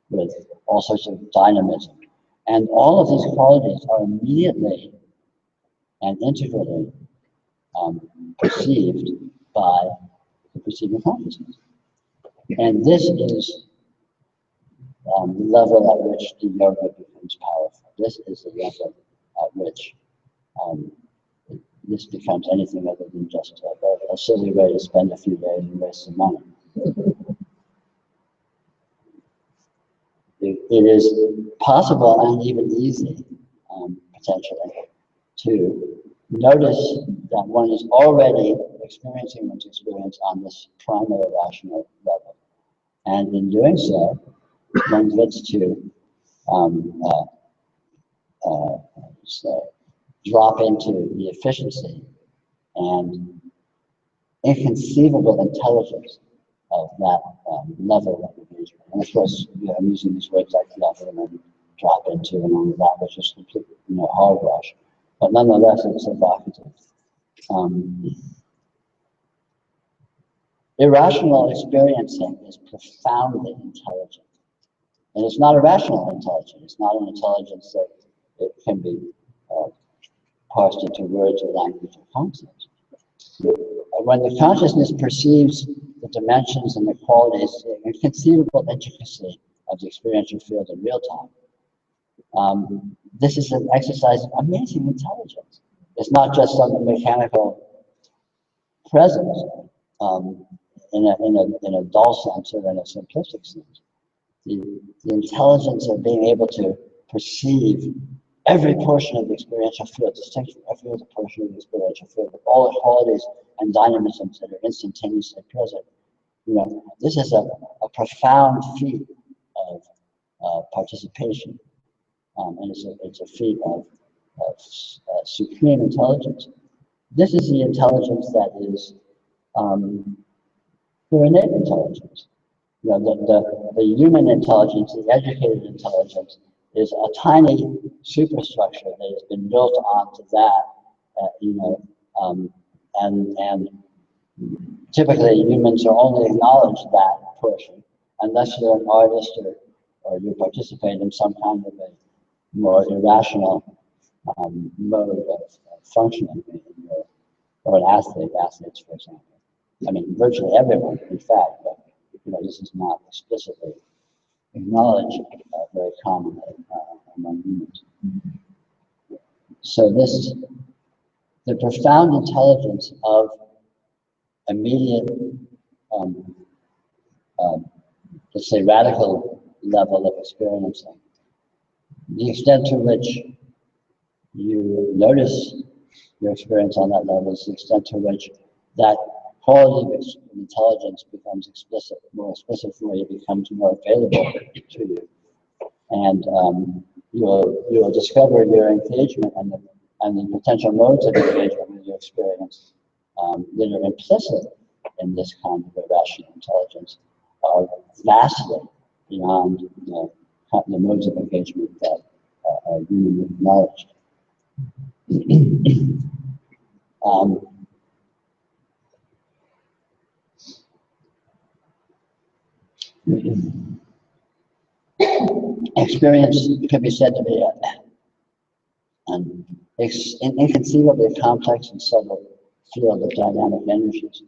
with all sorts of dynamism. And all of these qualities are immediately and integrally perceived by the perceiving consciousness. And this is the level at which the yoga becomes powerful. This is the level at which this becomes anything other than just a silly way to spend a few days and waste some money. It is possible and even easy, potentially, to notice that one is already experiencing one's experience on this primary rational level. And in doing so, one gets to drop into the efficiency and inconceivable intelligence of that level of engagement. And of course, I'm using these words like level and drop into and all of that, which is complete, hogwash. But nonetheless, it's evocative. Irrational experiencing is profoundly intelligent. And it's not a rational intelligence. It's not an intelligence that it can be parsed into words or language or concepts. When the consciousness perceives the dimensions and the qualities, the inconceivable intricacy of the experiential field in real time, this is an exercise of amazing intelligence. It's not just some mechanical presence in a dull sense or in a simplistic sense. The intelligence of being able to perceive every portion of the experiential field, distinct from every other portion of the experiential field, with all the qualities and dynamisms that are instantaneously present. This is a profound feat of participation, and it's a feat of supreme intelligence. This is the intelligence that is the innate intelligence. The human intelligence, the educated intelligence, is a tiny superstructure that has been built onto that, and typically humans are only acknowledged that portion unless you're an artist or you participate in some kind of a more irrational mode of functioning, or an athletes, for example. I mean, virtually everyone, in fact, but this is not explicitly acknowledged very commonly among humans. So the profound intelligence of immediate, let's say, radical level of experiencing, the extent to which you notice your experience on that level is the extent to which that quality of intelligence becomes more explicit for you, becomes more available to you. And you'll discover your engagement and the potential modes of engagement with your experience that are implicit in this kind of irrational intelligence are vastly beyond the modes of engagement that are humanly acknowledged. Experience can be said to be an inconceivably complex and subtle field of dynamic energies.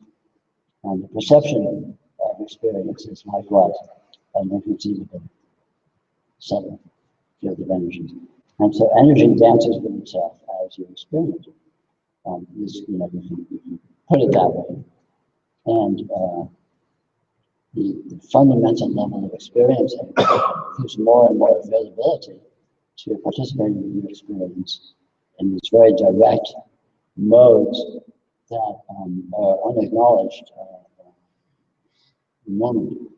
And the perception of experience is likewise an inconceivably subtle field of energies. And so energy dances with itself as you experience it. You can put it that way. And the fundamental level of experiencing gives more and more availability to participating in the experience in these very direct modes that are unacknowledged in the moment.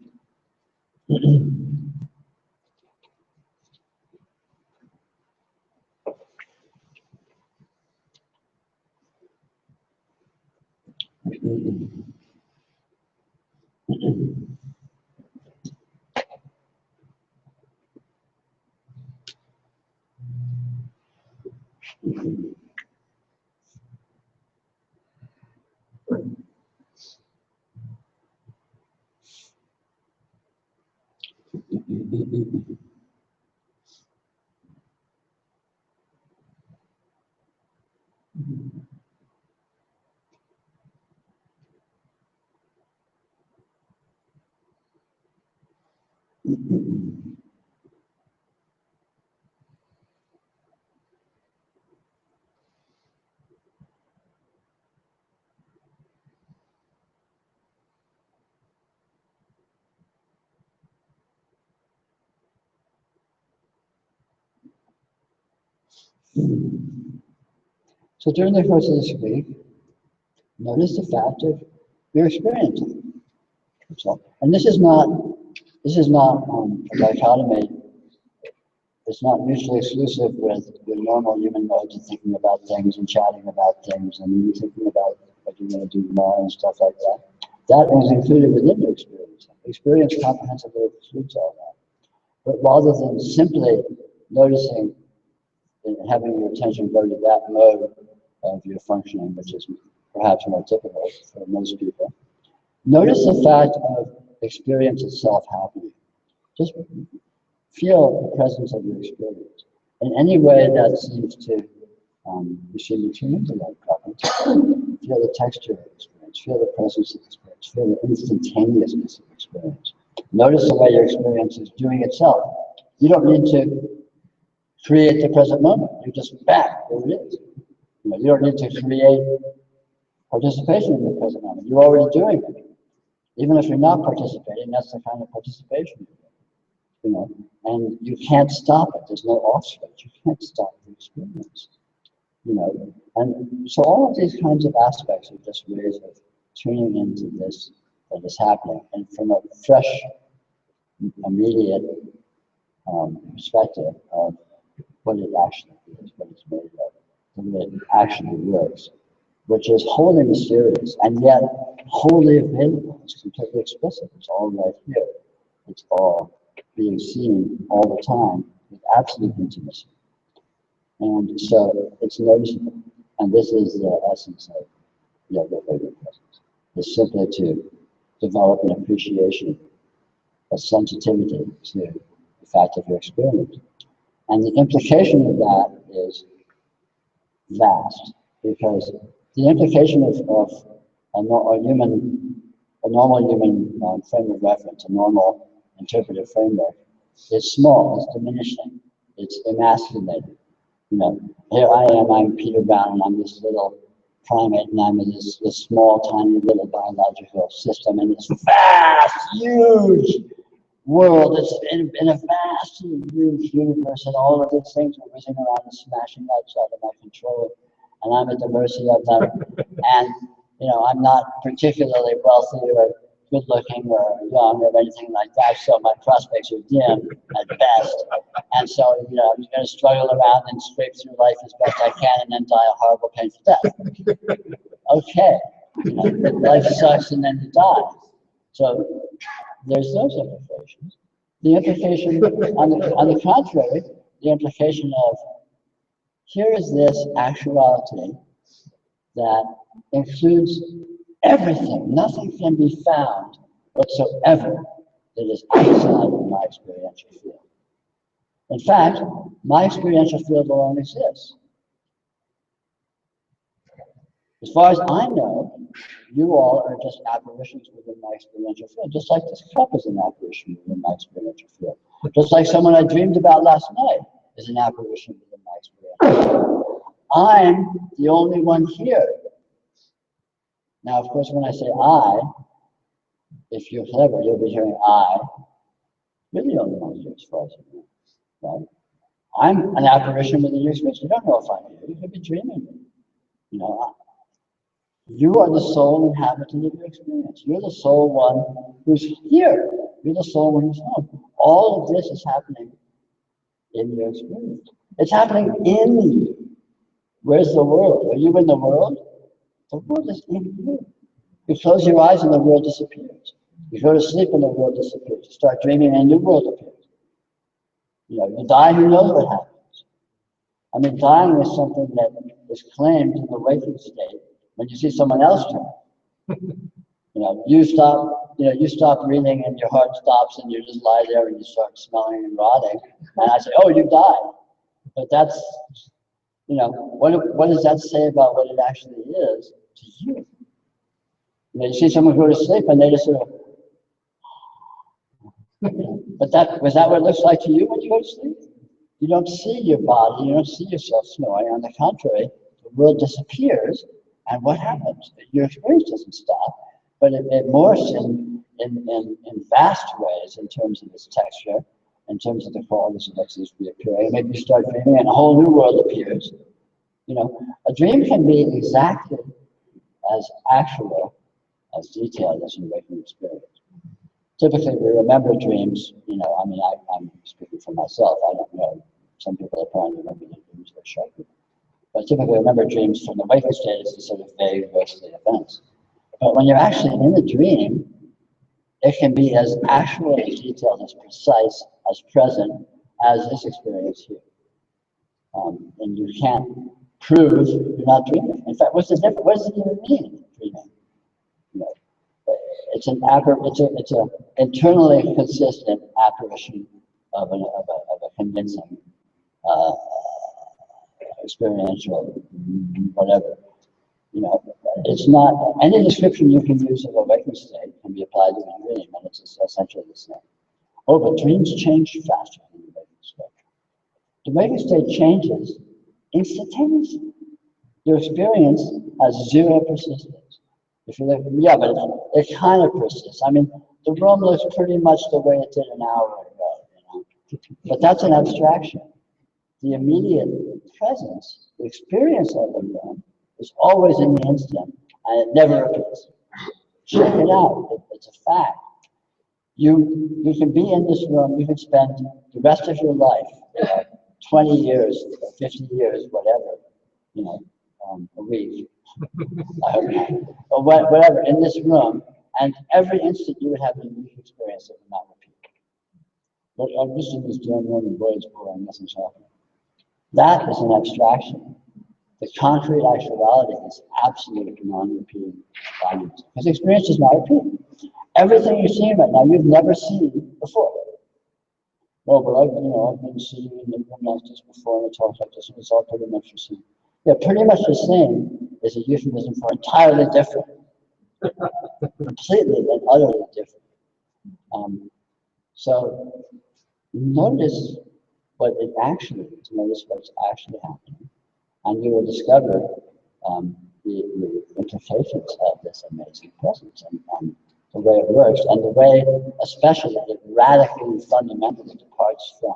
So during the course of this week, notice the fact of your experience. That's all. And this is not a dichotomy. It's not mutually exclusive with your normal human modes of thinking about things and chatting about things and thinking about what you're going to do tomorrow and stuff like that. That is included within your experience. Experience comprehensively includes all that. But rather than simply noticing and having your attention go to that mode of your functioning, which is perhaps more typical for most people, notice the fact of experience itself happening. Just feel the presence of your experience. In any way that seems to, you seem to tune into that property. Feel the texture of experience, feel the presence of experience, feel the instantaneousness of experience. Notice the way your experience is doing itself. You don't need to create the present moment. You just back, there it is. You don't need to create participation in the present moment. You're already doing it. Even if you're not participating, that's the kind of participation you're doing. And you can't stop it. There's no off switch. You can't stop the experience. And so all of these kinds of aspects are just ways of tuning into this that is happening, and from a fresh, immediate perspective of what it actually is, what it's made of, the way it actually works, which is wholly mysterious and yet wholly available. It's completely explicit. It's all right here. It's all being seen all the time with absolute intimacy. And so it's noticeable. And this is the essence of yoga presence. It's simply to develop an appreciation, a sensitivity to the fact of your experience. And the implication of that is vast, because the implication of a normal human frame of reference, a normal interpretive framework, is small, it's diminishing, it's emasculated. Here I am, I'm Peter Brown, and I'm this little primate, and I'm in this small, tiny little biological system in this vast, huge world. It's in a vast, huge universe, and all of these things are whizzing around and smashing outside of my control, and I'm at the mercy of them. And I'm not particularly wealthy or good-looking or young or anything like that, so my prospects are dim at best. And so, I'm going to struggle around and scrape through life as best I can and then die a horrible, painful death. Okay, life sucks and then you die. So there's those implications. The implication, on the contrary, the implication of here is this actuality that includes everything. Nothing can be found whatsoever that is outside of my experiential field. In fact, my experiential field alone exists. As far as I know, you all are just apparitions within my experiential field, just like this cup is an apparition within my experiential field. Just like someone I dreamed about last night is an apparition within my experiential field. I'm the only one here. Now, of course, when I say I, if you're clever, you'll be hearing I. You're the only one here as far as I know. Right? I'm an apparition within your experience. You don't know if I'm here. You could be dreaming. You are the sole inhabitant of your experience. You're the sole one who's here. You're the sole one who's home. All of this is happening in your experience. It's happening in you. Where's the world? Are you in the world? The world is in you. You close your eyes and the world disappears. You go to sleep and the world disappears. You start dreaming and a new world appears. You die, who knows what happens? I mean, dying is something that is claimed in the waking state when you see someone else die. You stop breathing and your heart stops and you just lie there and you start smelling and rotting. And I say, oh, you died. But that's, what does that say about what it actually is to you? You see someone go to sleep and they just sort of, but was that what it looks like to you when you go to sleep? You don't see your body, you don't see yourself snoring. On the contrary, the world disappears, and what happens? Your experience doesn't stop, but it morphs in vast ways in terms of its texture, in terms of the qualities of what seems to be appearing. Maybe you start dreaming and a whole new world appears. You know, a dream can be exactly as actual, as detailed as an waking experience. Typically, we remember dreams, you know, I mean, I'm speaking for myself, I don't know. Some people apparently remember their dreams very sharply. But typically, remember dreams from the waking state as these sort of vague, ghostly events. But when you're actually in a dream, it can be as actual, as detailed, as precise, as present as this experience here. And you can't prove you're not dreaming. In fact, what's the difference? What does it even mean, dreaming? You know, it's an internally consistent apparition of a convincing experiential whatever. You know, it's not any description you can use of a waking state can be applied to a dream, and it's essentially the same. Oh, but dreams change faster than the waking state. The waking state changes instantaneously. Your experience has zero persistence. If you're like, yeah, but it kind of persists. I mean, the room looks pretty much the way it did an hour ago, you know? But that's an abstraction. The immediate presence, the experience of the room, is always in the instant, and it never repeats. Check it out. It's a fact. You can be in this room, you can spend the rest of your life, you know, 20 years, 50 years, whatever, you know, a week, I hope not, or whatever, in this room, and every instant you would have a unique experience that would not repeat. But I'm just in this damn room and boy, it's boring, nothing's happening. That is an abstraction. The concrete actuality is absolute non-repeating values. Because experience is not repeating. Everything you're seeing right now, you've never seen before. Well, but I've been seeing in the room like this before, and it talks like this, and it's all pretty much the same. Yeah, pretty much the same is a euphemism for entirely different. Completely and utterly different. So notice what it actually is, notice what's actually happening, and you will discover the implications of this amazing presence and the way it works, and the way, especially, it radically, fundamentally departs from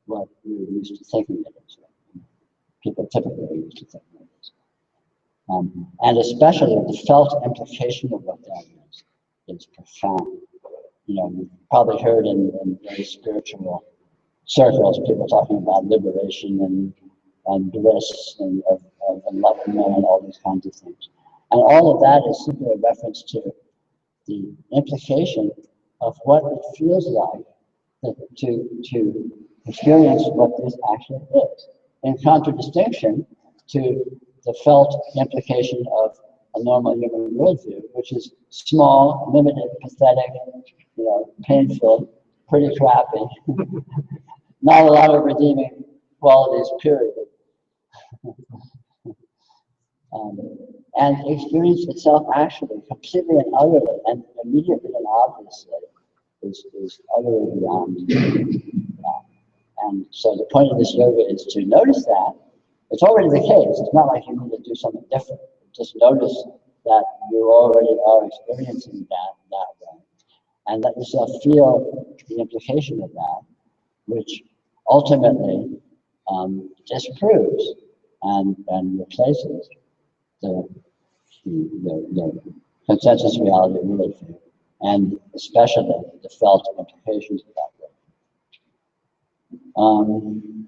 what you're used to thinking it is. People typically are used to thinking it is. And especially the felt implication of what that is profound. You know, you've probably heard in very spiritual circles people talking about liberation and bliss and of enlightenment and all these kinds of things. And all of that is simply a reference to the implication of what it feels like to experience what this actually is, in contradistinction to the felt implication of a normal human worldview, which is small, limited, pathetic, you know, painful, pretty crappy, not a lot of redeeming qualities, period. And experience itself actually completely and utterly and immediately and obviously is utterly beyond that. And so the point of this yoga is to notice that. It's already the case. It's not like you need to do something different. Just notice that you already are experiencing that way. And let yourself feel the implication of that, which ultimately disproves and replaces the consensus reality worldview, and especially the felt implications of that worldview.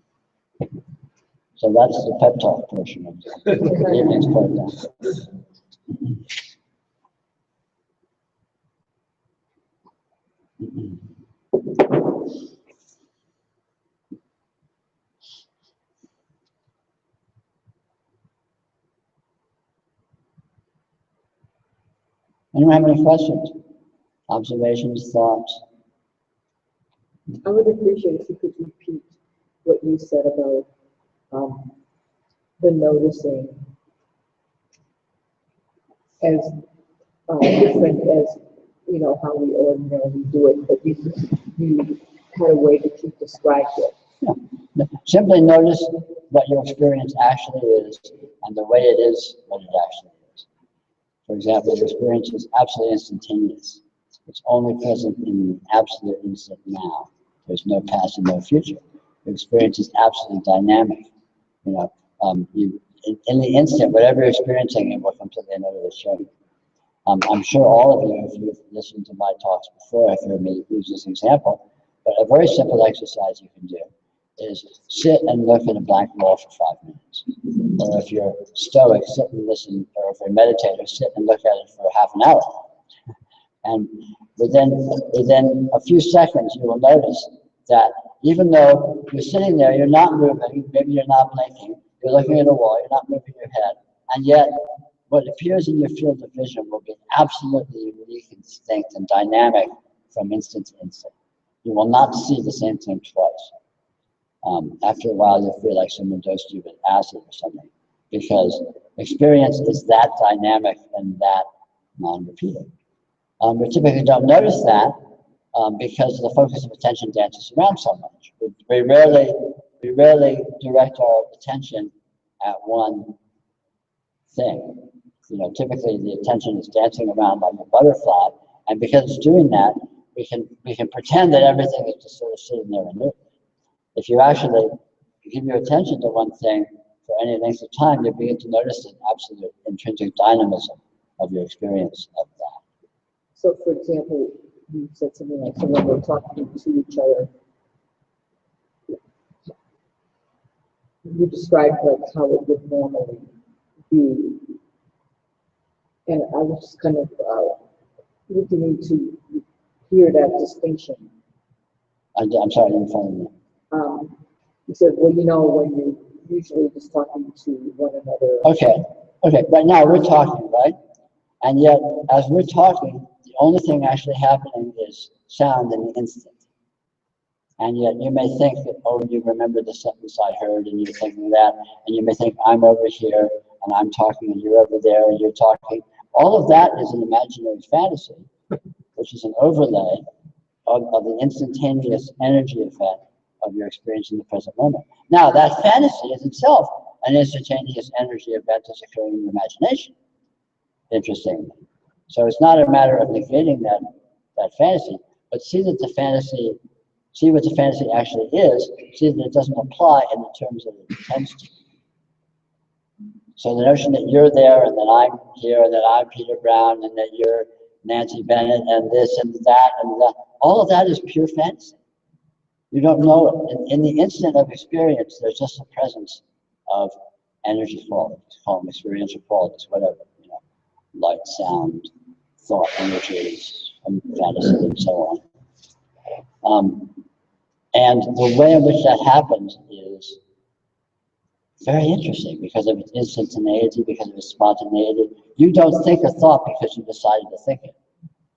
So that's the pep talk portion of the evening's program. Anyone have any questions, observations, thoughts? I would appreciate if you could repeat what you said about the noticing as different as, you know, how we ordinarily do it, but you had a way that you described it. Yeah. Simply notice what your experience actually is and the way it is what it actually is. For example, your experience is absolutely instantaneous. It's only present in the absolute instant now. There's no past and no future. Your experience is absolutely dynamic. You know, in the instant, whatever you're experiencing, it will completely another change. I'm sure all of you, if you've listened to my talks before, have heard me use this example, but a very simple exercise you can do is sit and look at a blank wall for 5 minutes. Or if you're stoic, sit and listen, or if you're a meditator, sit and look at it for half an hour. And within a few seconds, you will notice that even though you're sitting there, you're not moving, maybe you're not blinking, you're looking at a wall, you're not moving your head, and yet what appears in your field of vision will be absolutely unique and distinct and dynamic from instant to instant. You will not see the same thing twice. After a while, you'll feel like someone dosed you with acid or something, because experience is that dynamic and that non-repeating. We typically don't notice that because the focus of attention dances around so much. We rarely direct our attention at one thing. You know, typically the attention is dancing around like a butterfly, and because it's doing that, we can pretend that everything is just sort of sitting there and moving. If you actually give your attention to one thing for any length of time, you begin to notice the absolute intrinsic dynamism of your experience of that. So, for example, you said something like, so when we're talking to each other, you described like how it would normally be, and I was just kind of looking to hear that distinction. I'm sorry, I didn't follow you. You said, well, you know, when you're usually just talking to one another. Okay, right now we're talking, right? And yet, as we're talking, the only thing actually happening is sound in the instant. And yet you may think that, oh, you remember the sentence I heard, and you're thinking that, and you may think I'm over here, and I'm talking, and you're over there, and you're talking. All of that is an imaginary fantasy, which is an overlay of the instantaneous energy effect of your experience in the present moment. Now, that fantasy is itself an instantaneous energy event that's occurring in your imagination, interestingly. So it's not a matter of negating that fantasy, but see what the fantasy actually is, see that it doesn't apply in the terms that it intends to. So the notion that you're there and that I'm here and that I'm Peter Brown and that you're Nancy Bennett and this and that, all of that is pure fantasy. You don't know it. In the instant of experience, there's just a presence of energy qualities, call them experiential qualities, whatever, you know, light, sound, thought, energies, and fantasy, and so on. And the way in which that happens is very interesting because of its instantaneity, because of its spontaneity. You don't think a thought because you decided to think it.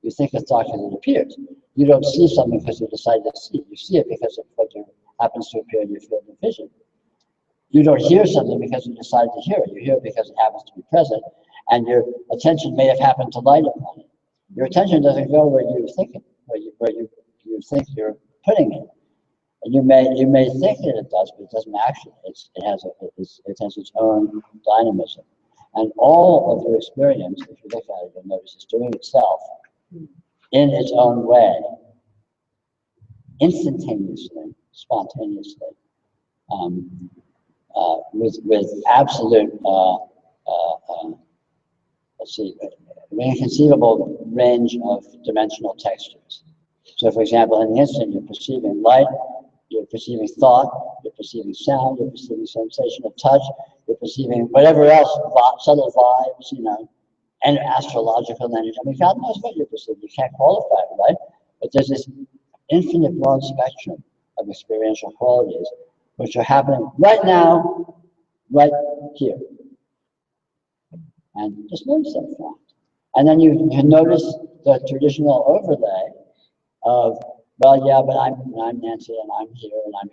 You think a thought because it appears. You don't see something because you decided to see it. You see it because of what happens to appear in your field of vision. You don't hear something because you decided to hear it. You hear it because it happens to be present, and your attention may have happened to light upon it. Your attention doesn't go where you think it, where you think you're putting it. And you may think that it does, but it doesn't actually. It has its own dynamism, and all of your experience, if you look at it, you'll notice it's doing itself in its own way, instantaneously, spontaneously, with absolute, inconceivable range of dimensional textures. So, for example, in the instant, you're perceiving light, you're perceiving thought, you're perceiving sound, you're perceiving sensation of touch, you're perceiving whatever else, subtle vibes, you know, and astrological energy. I mean, God knows what you're perceiving. You can't qualify it, right? But there's this infinite broad spectrum of experiential qualities which are happening right now, right here. And just notice that fact. And then you can notice the traditional overlay of, well, yeah, but I'm Nancy, and I'm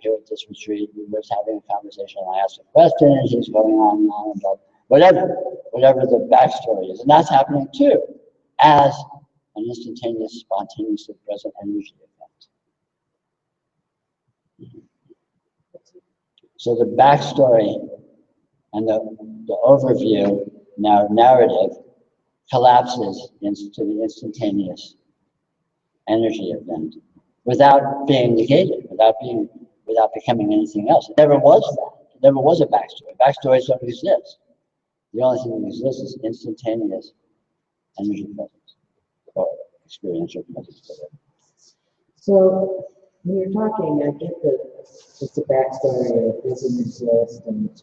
here at this retreat. We were having a conversation, and I asked a question, and he's going on and on about whatever the backstory is. And that's happening too, as an instantaneous, spontaneously present energy event. So the backstory and the overview, narrative, collapses into the instantaneous energy event without being negated, without becoming anything else. It never was that. It never was a backstory. Backstories don't exist. The only thing that exists is instantaneous energy presence or experiential presence. So when you're talking, I get that it's a backstory, it doesn't exist, and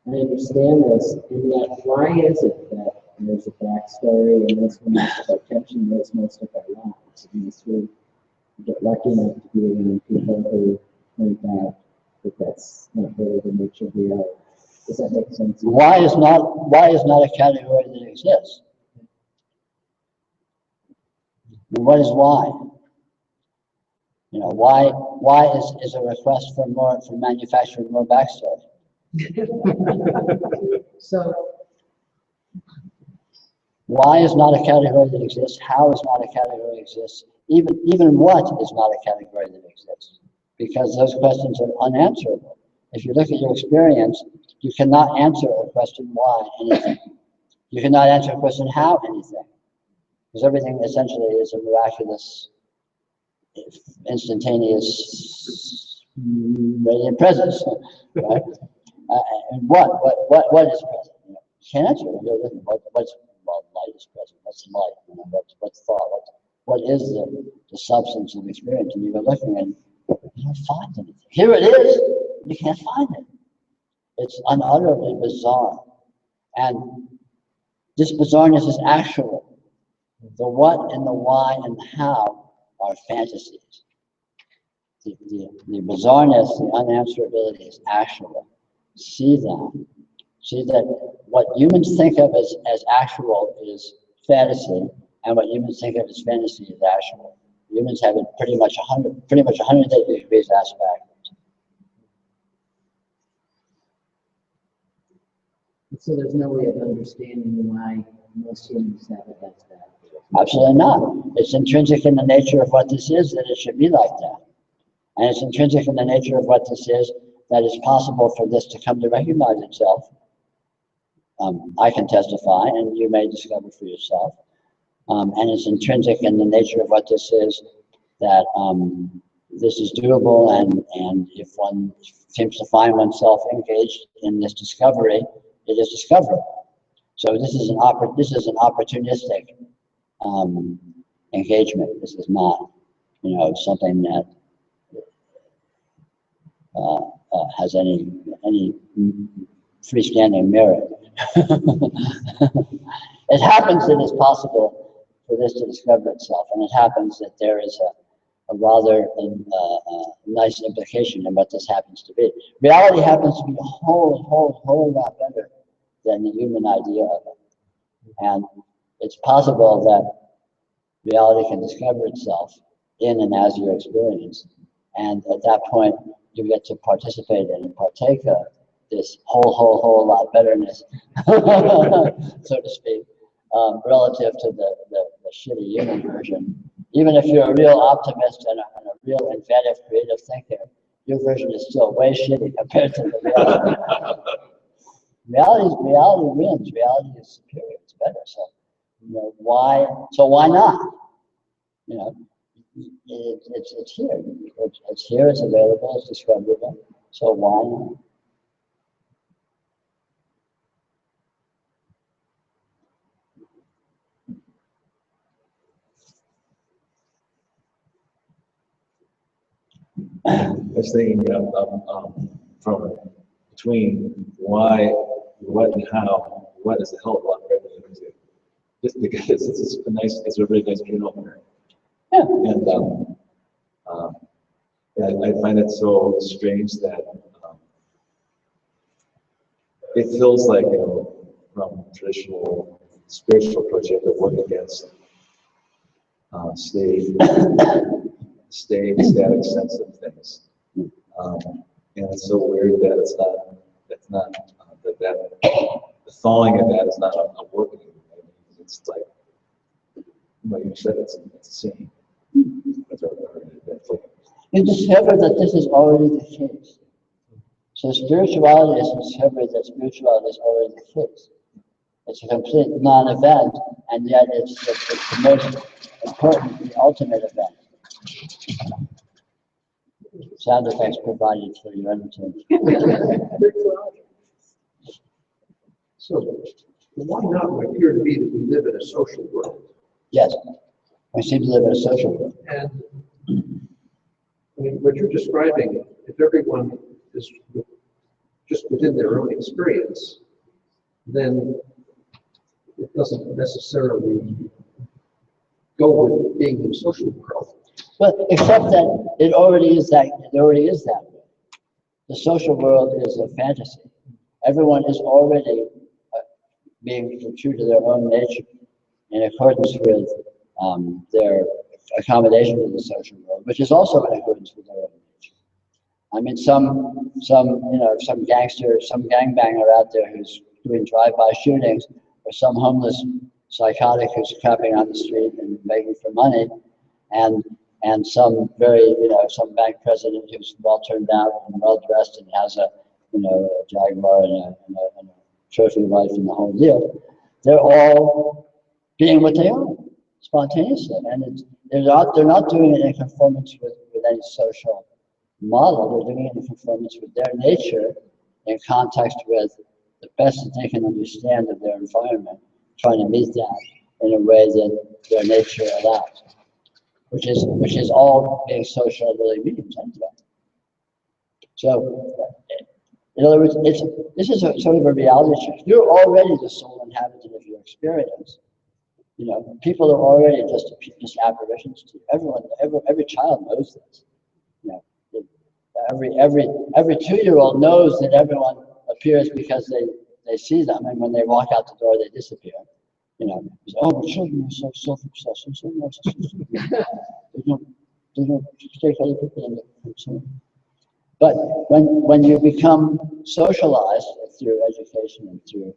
I understand this, and yet why is it that there's a backstory and that's when most of our attention lives most of our lives? Unless we get lucky enough to be around people who point out that that's not really the nature of reality. Does that make sense? Why is not a category that exists? And what is why? You know, why is a request for manufacturing more backstory? So why is not a category that exists? How is not a category that exists? Even what is not a category that exists? Because those questions are unanswerable. If you look at your experience, you cannot answer a question why anything. You cannot answer a question how anything. Because everything essentially is a miraculous, instantaneous, radiant presence, right? And what is present? You can't answer it. Light is present. What's light? What's thought? What is the substance of experience? And you're looking and you don't find anything. Here it is. You can't find it. It's unutterably bizarre, and this bizarreness is actual. The what and the why and the how are fantasies. The bizarreness, the unanswerability is actual. See that. See that what humans think of as actual is fantasy, and what humans think of as fantasy is actual. Humans have it pretty much 180 degrees ass backwards. So there's no way of understanding why most humans have it like that. Absolutely not. It's intrinsic in the nature of what this is that it should be like that. And it's intrinsic in the nature of what this is that it's possible for this to come to recognize itself. I can testify, and you may discover for yourself. And it's intrinsic in the nature of what this is that this is doable, and if one seems to find oneself engaged in this discovery, it is discoverable. So this is an opportunistic engagement. This is not, something that has any freestanding merit. It happens that it's possible for this to discover itself, and it happens that there is a rather nice implication in what this happens to be. Reality happens to be a whole lot better than the human idea of it. And it's possible that reality can discover itself in and as your experience. And at that point, you get to participate in and partake of this whole lot betterness, so to speak, relative to the shitty human version. Even if you're a real optimist and a real inventive, creative thinker, your version is still way shitty compared to the reality. Reality wins. Reality is superior. It's better. So, why? So why not? It's here. It's here. It's available. It's discoverable. So why not? I was thinking from between why, what, and how. What is a hell of a lot better than music. Just because it's a really nice tune opener. Yeah. And I find it so strange that it feels like, from traditional spiritual approach, you have to work against static sense of things. And it's so weird that the thawing of that is not a working. It's like, you said, it's a scene. You discover that this is already the case. So spirituality is discovery that spirituality is already the case. It's a complete non-event, and yet it's the most important, the ultimate event. Sound effects provided for your entertainment. So, why not would appear to be that we live in a social world? Yes, we seem to live in a social world. And I mean, what you're describing, if everyone is just within their own experience, then it doesn't necessarily go with being in a social world. But except that it already is that. It already is that way. The social world is a fantasy. Everyone is already being true to their own nature in accordance with their accommodation with the social world, which is also in accordance with their own nature. I mean, some gangster, some gangbanger out there who's doing drive-by shootings, or some homeless psychotic who's crapping on the street and begging for money, and some some bank president who's well turned out and well dressed and has a Jaguar and a trophy wife and the whole deal. They're all being what they are spontaneously, and they're not doing it in conformance with any social model. They're doing it in conformance with their nature, in context with the best that they can understand of their environment, trying to meet that in a way that their nature allows, which is all being social really means anyway. So, in other words, this is sort of a reality check. You're already the sole inhabitant of your experience. People are already just apparitions to you. Every child knows this. Every 2-year-old knows that everyone appears because they see them, and when they walk out the door, they disappear. But children are so self-obsessed and so narcissistic. They don't take other people into concern. But when you become socialized through education and through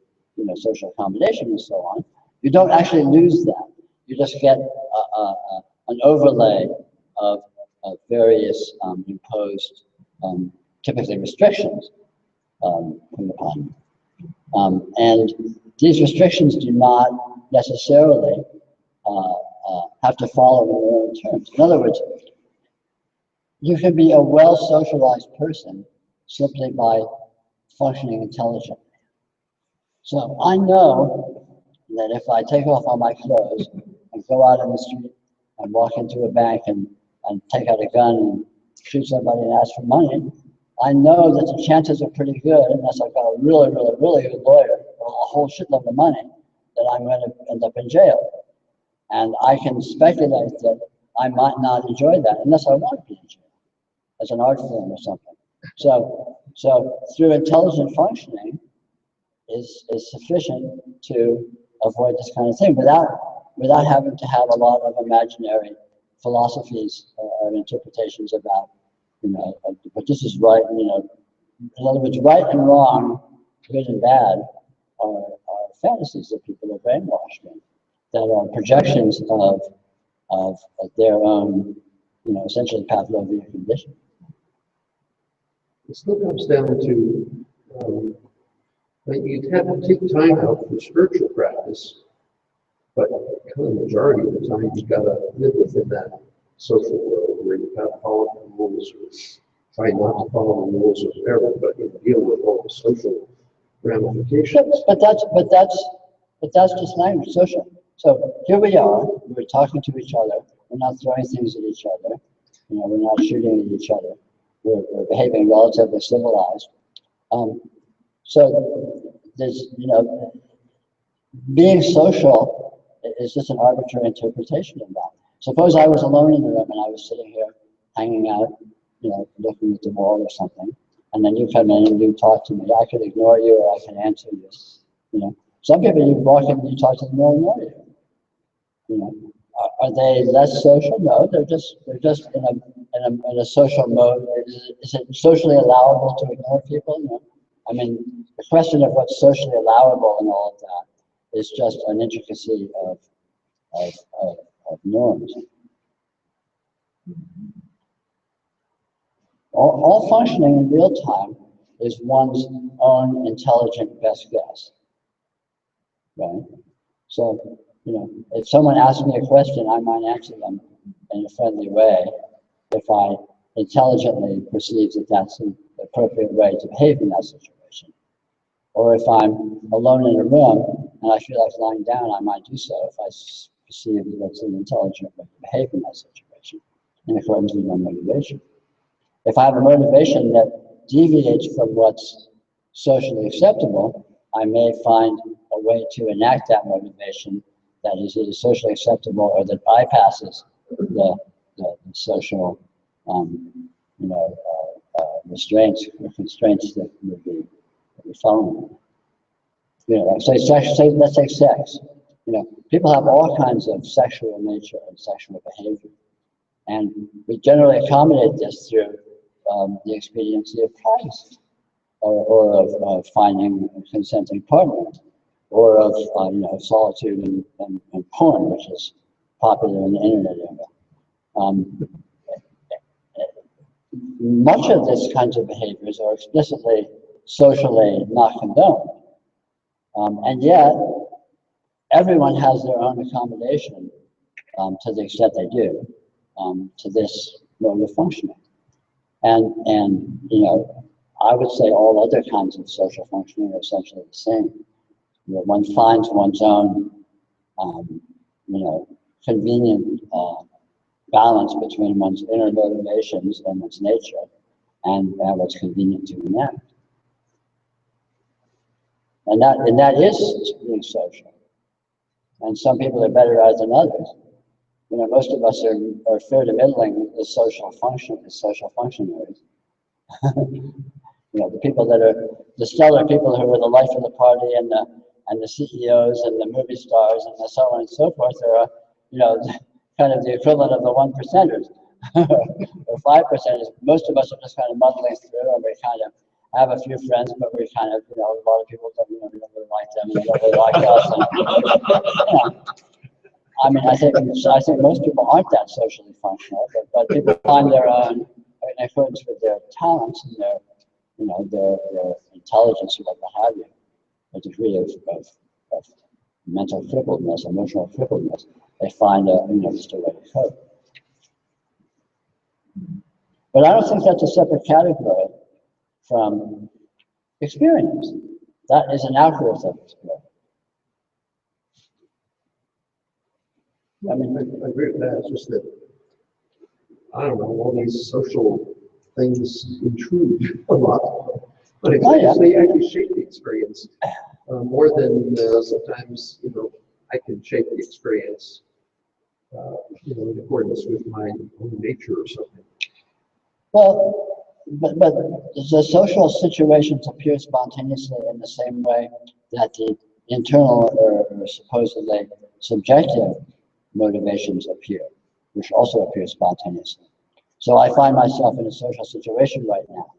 social accommodation and so on, you don't actually lose that. You just get an overlay of various imposed, typically restrictions put upon you. And these restrictions do not necessarily have to follow in their own terms. In other words, you can be a well-socialized person simply by functioning intelligently. So I know that if I take off all my clothes and go out on the street and walk into a bank and take out a gun and shoot somebody and ask for money, I know that the chances are pretty good, unless I've got a really, really, really good lawyer or a whole shitload of money, that I'm going to end up in jail. And I can speculate that I might not enjoy that unless I want to be in jail, as an art form or something. So through intelligent functioning is sufficient to avoid this kind of thing without having to have a lot of imaginary philosophies and interpretations about, but this is right, in other words, right and wrong, good and bad are fantasies that people are brainwashed in, that are projections of their own, essentially Pavlovian condition. It still comes down to that you'd have to take time out for spiritual practice, but kind of the majority of the time you've got to live within that social world where you have to follow the rules or try not to follow the rules or whatever, but you deal with all the social ramifications. But that's just language, social. So here we are, we're talking to each other, we're not throwing things at each other, we're not shooting at each other, we're behaving relatively civilized. So there's, being social is just an arbitrary interpretation of that. Suppose I was alone in the room and I was sitting here hanging out, looking at the wall or something, and then you come in and you talk to me. I could ignore you or I can answer you. Some people, you walk in and you talk to them, they'll ignore you. Are they less social? No, they're just in a social mode. Is it socially allowable to ignore people? No. I mean, the question of what's socially allowable and all of that is just an intricacy of norms. All functioning in real time is one's own intelligent best guess, right? So, if someone asks me a question, I might answer them in a friendly way if I intelligently perceive that that's the appropriate way to behave in that situation. Or if I'm alone in a room and I feel like lying down, I might do so if I perceive that it's an intelligent way to behave in that situation in accordance with my motivation. If I have a motivation that deviates from what's socially acceptable, I may find a way to enact that motivation that is either socially acceptable or that bypasses the social, restraints or constraints that would be following. Let's take sex. People have all kinds of sexual nature and sexual behavior, and we generally accommodate this through the expediency of price, or of finding a consenting partner, or of solitude and porn, which is popular in the internet era. Much of this kinds of behaviors are explicitly socially not condoned, and yet everyone has their own accommodation to the extent they do to this mode of functioning, and I would say all other kinds of social functioning are essentially the same. One finds one's own, convenient balance between one's inner motivations and one's nature, and what's convenient to enact. And that is being social. And some people are better at it than others. Most of us are fair to middling as social functionaries. The people that are the stellar people who are the life of the party and the CEOs and the movie stars and so on and so forth are, kind of the equivalent of the 1%ers or 5%ers. Most of us are just kind of muddling through, and we kind of have a few friends, but we kind of, a lot of people don't, we don't really like them, and they don't really like us. And, I think most people aren't that socially functional, but people find their own, in accordance with their talents and their intelligence or what have you, a degree of mental crippledness, emotional crippledness. They find just a way to cope. But I don't think that's a separate category from experience. That is an outgrowth of experience. I agree with that. It's just that, I don't know, all these social things intrude a lot. But they actually shape the experience more than sometimes, I can shape the experience, in accordance with my own nature or something. Well, but the social situations appear spontaneously in the same way that the internal or supposedly subjective motivations appear, which also appear spontaneously. So I find myself in a social situation right now,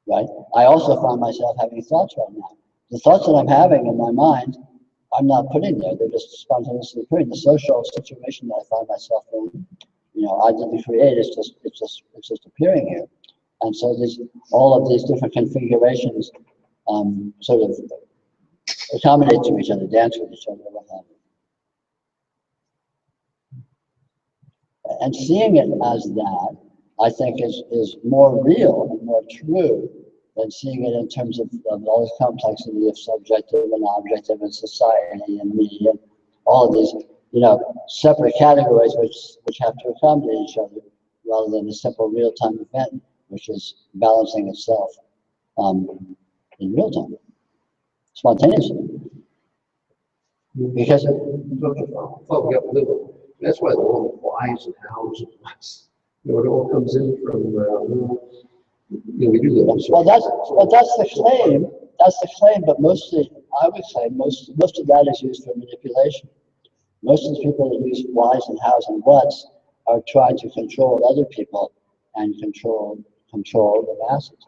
right? I also find myself having thoughts right now. The thoughts that I'm having in my mind, I'm not putting there, they're just spontaneously appearing. The social situation that I find myself in, I didn't create, it's just appearing here. And so there's all of these different configurations sort of accommodate to each other, dance with each other, what have you. And seeing it as that, I think is more real and more true than seeing it in terms of all this complexity of subjective and objective and society and me and all of these, separate categories which have to accommodate each other rather than a simple real-time event which is balancing itself in real time, spontaneously. Because that's why the whole whys and hows and whats, it all comes in from we do that. Well, that's the claim. That's the claim, but mostly, I would say, most of that is used for manipulation. Most of the people that use whys and hows and whats are trying to control other people and control the masses.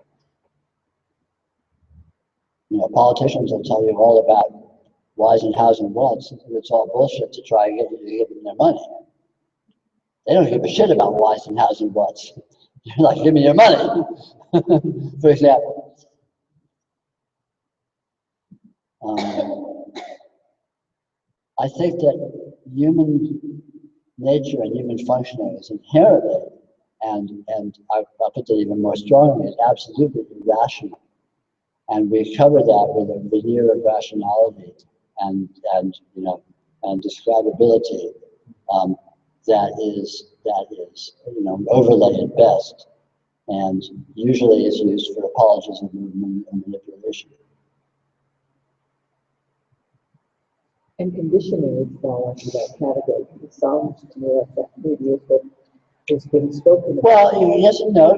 Politicians will tell you all about whys and hows and whats. It's all bullshit to try and get you to give them their money. They don't give a shit about whys and hows and whats. They're like, give me your money, for example. I think that human nature and human functioning is inherently, and I'll put it even more strongly, is absolutely irrational. And we cover that with a veneer of rationality and describability that is overlay at best, and usually is used for apologism and manipulation. And conditioning would fall into that category. It sounds to me like that maybe is what is being spoken about. Well, yes and no.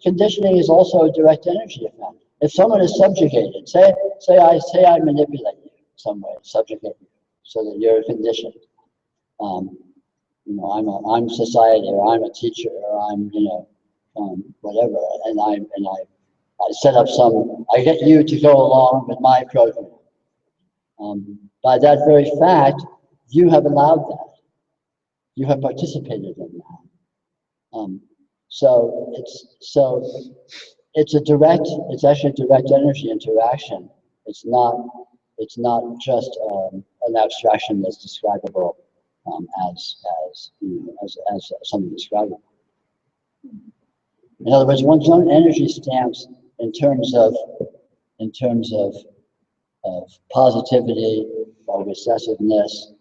Conditioning is also a direct energy effect. If someone is subjugated, say I manipulate you some way, subjugate you, so that you're conditioned. I'm society, or I'm a teacher, or I'm whatever, and I set up I get you to go along with my program. By that very fact, you have allowed that. You have participated in that. So it's actually a direct energy interaction. It's not just an abstraction that's describable as something describable. In other words, one's own energy stance in terms of positivity or recessiveness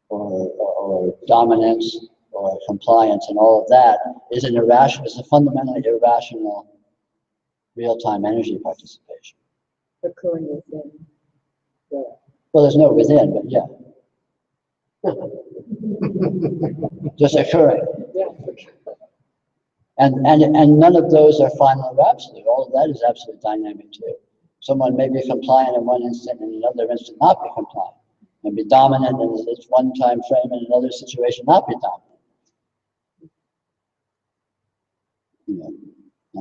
or dominance or compliance and all of that is a fundamentally irrational real-time energy participation. Occurring within the... Well, there's no within, but yeah. Just occurring. Yeah. And none of those are final or absolute. All of that is absolutely dynamic too. Someone may be compliant in one instant and in another instant not be compliant. And be dominant in its one time frame and in another situation not be dominant.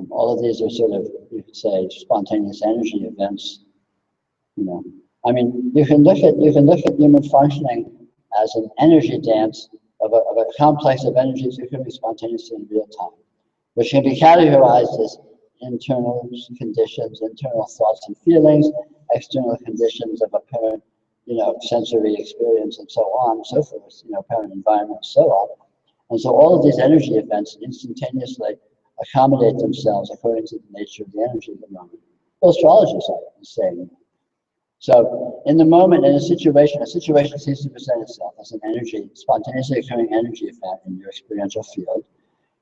All of these are sort of, you could say, spontaneous energy events. I mean, you can look at human functioning as an energy dance of a complex of energies occurring spontaneously in real time, which can be categorized as internal conditions, internal thoughts and feelings, external conditions of apparent, sensory experience, and so on and so forth, apparent environment, and so on. And so all of these energy events instantaneously accommodate themselves according to the nature of the energy of the moment. Well, astrology is the same. So in the moment, in a situation seems to present itself as an energy, spontaneously occurring energy event in your experiential field.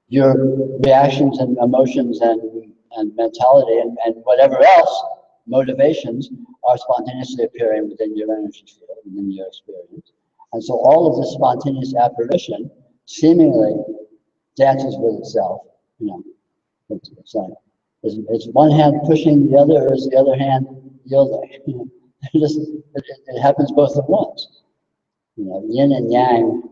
Your reactions and emotions and mentality and whatever else, motivations, are spontaneously appearing within your energy field, within your experience. And so all of this spontaneous apparition seemingly dances with itself. It's like, is one hand pushing the other, or is the other hand yielding? It happens both at once. Yin and yang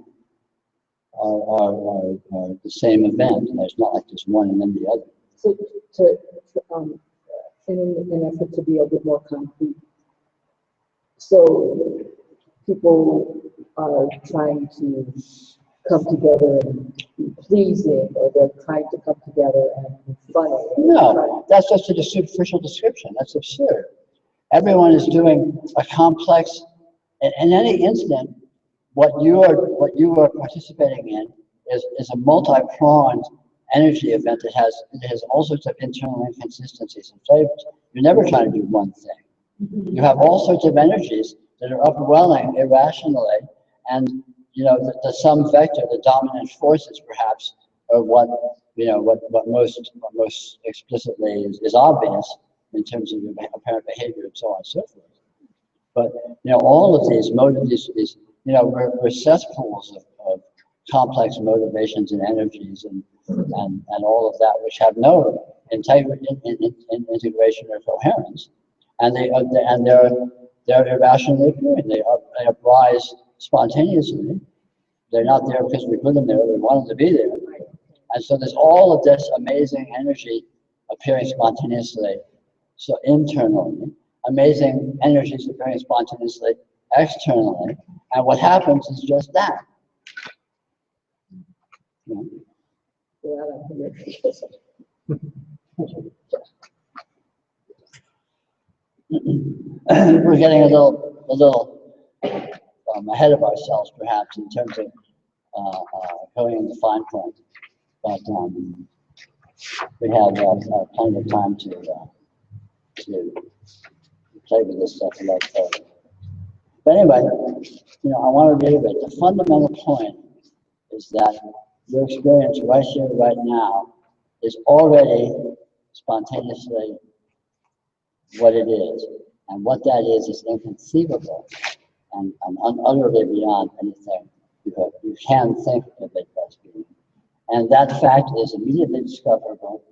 are the same event. It's not like there's one and then the other. So in an effort to be a bit more concrete, so people are trying to come together and be pleasing, or they're trying to come together and be funny. No, that's just a superficial description. That's absurd. Everyone is doing a complex, in any instant, what you are participating in is a multi-pronged energy event that has all sorts of internal inconsistencies and flavors. You're never trying to do one thing. You have all sorts of energies that are upwelling irrationally, and the sum vector, the dominant forces perhaps, are what most explicitly is obvious in terms of your apparent behavior and so on and so forth. But all of these we're cesspools of complex motivations and energies and all of that, which have no integration or coherence, and they're irrationally appearing. They arise spontaneously. They're not there because we put them there. We want them to be there. And so there's all of this amazing energy appearing spontaneously. So internally, amazing energies appearing spontaneously externally. And what happens is just that. We're getting a little ahead of ourselves, perhaps, in terms going in the fine point. But we have plenty of time to play with this stuff a lot further. But anyway, you know, I want to reiterate the fundamental point is that your experience right here, right now, is already spontaneously what it is. And what that is inconceivable and utterly beyond anything you can think of it as being. And that fact is immediately discoverable,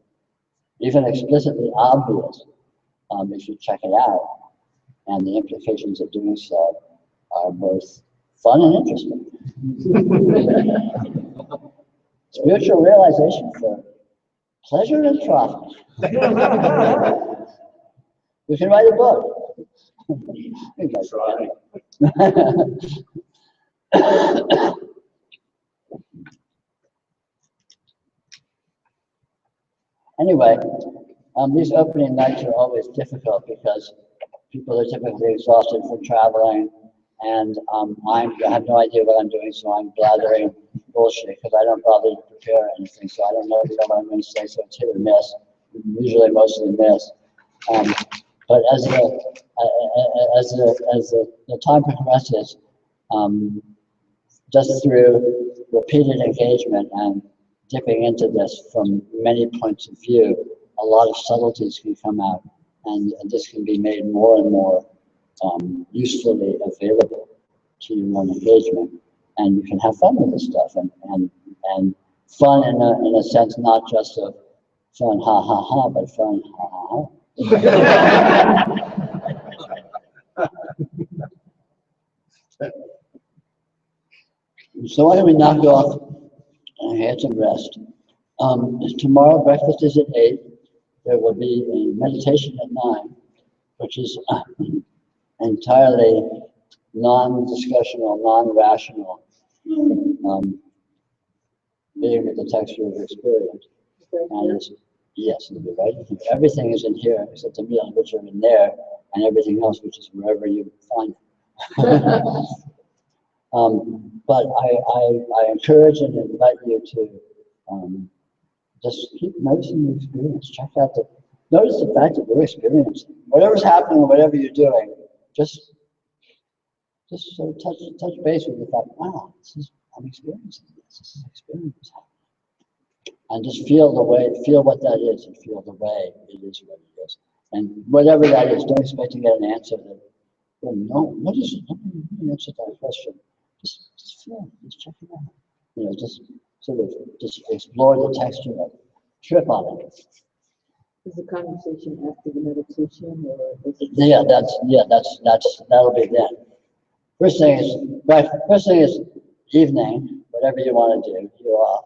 even explicitly obvious, if you check it out. And the implications of doing so are both fun and interesting. Spiritual realization for pleasure and profit. We can write a book. Anyway, these opening nights are always difficult because people are typically exhausted from traveling, and I have no idea what I'm doing, so I'm blathering bullshit because I don't bother to prepare anything, so I don't know what I'm going to say, so it's hit or miss, usually mostly miss. But as the time progresses, just through repeated engagement and dipping into this from many points of view, a lot of subtleties can come out, and this can be made more and more usefully available to your own engagement, and you can have fun with this stuff, and fun in a sense not just of fun ha ha ha, but fun ha ha ha. So why don't we knock off and get some rest? Tomorrow breakfast is at 8. There will be a meditation at 9, which is entirely non-discussional, non-rational, being with the texture of experience. And it's, yes, it'll be right. Everything is in here except the meals, which are in there, and everything else, which is wherever you find it. But I encourage and invite you to just keep noticing the experience. Notice the fact that you're experiencing. Whatever's happening or whatever you're doing, just sort of touch base with the fact, wow, I'm experiencing this. This is experience. And just feel what that is, and feel the way it is what it is. And whatever that is, don't expect to get an answer that, well, no, what is it? Let me answer that question. Just feel it, just check it out. You know, just sort of just explore the texture of it. Trip on it. Is the conversation after the meditation, or is it? That'll be then. First thing is evening, whatever you want to do, you're off.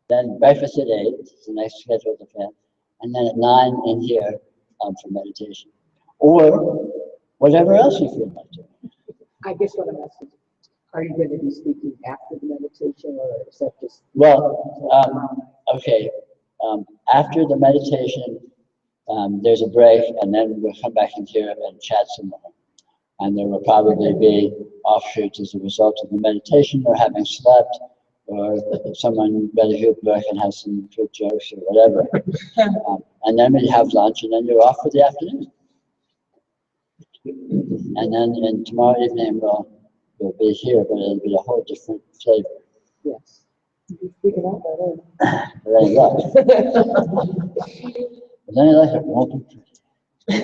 Then breakfast at 8, it's the next scheduled event, and then at 9 in here for meditation, or whatever else you feel like doing. I guess what I'm asking, are you going to be speaking after the meditation, or is that just? Well, okay. After the meditation, there's a break, and then we'll come back in here and chat some more. And there will probably be offshoots as a result of the meditation, or having slept, or someone read a good book and has some good jokes or whatever. And then we have lunch, and then you're off for the afternoon. And then tomorrow evening we'll be here, but it'll be a whole different flavor. Yes. You figured out that. There you go. But then like it won't be pretty.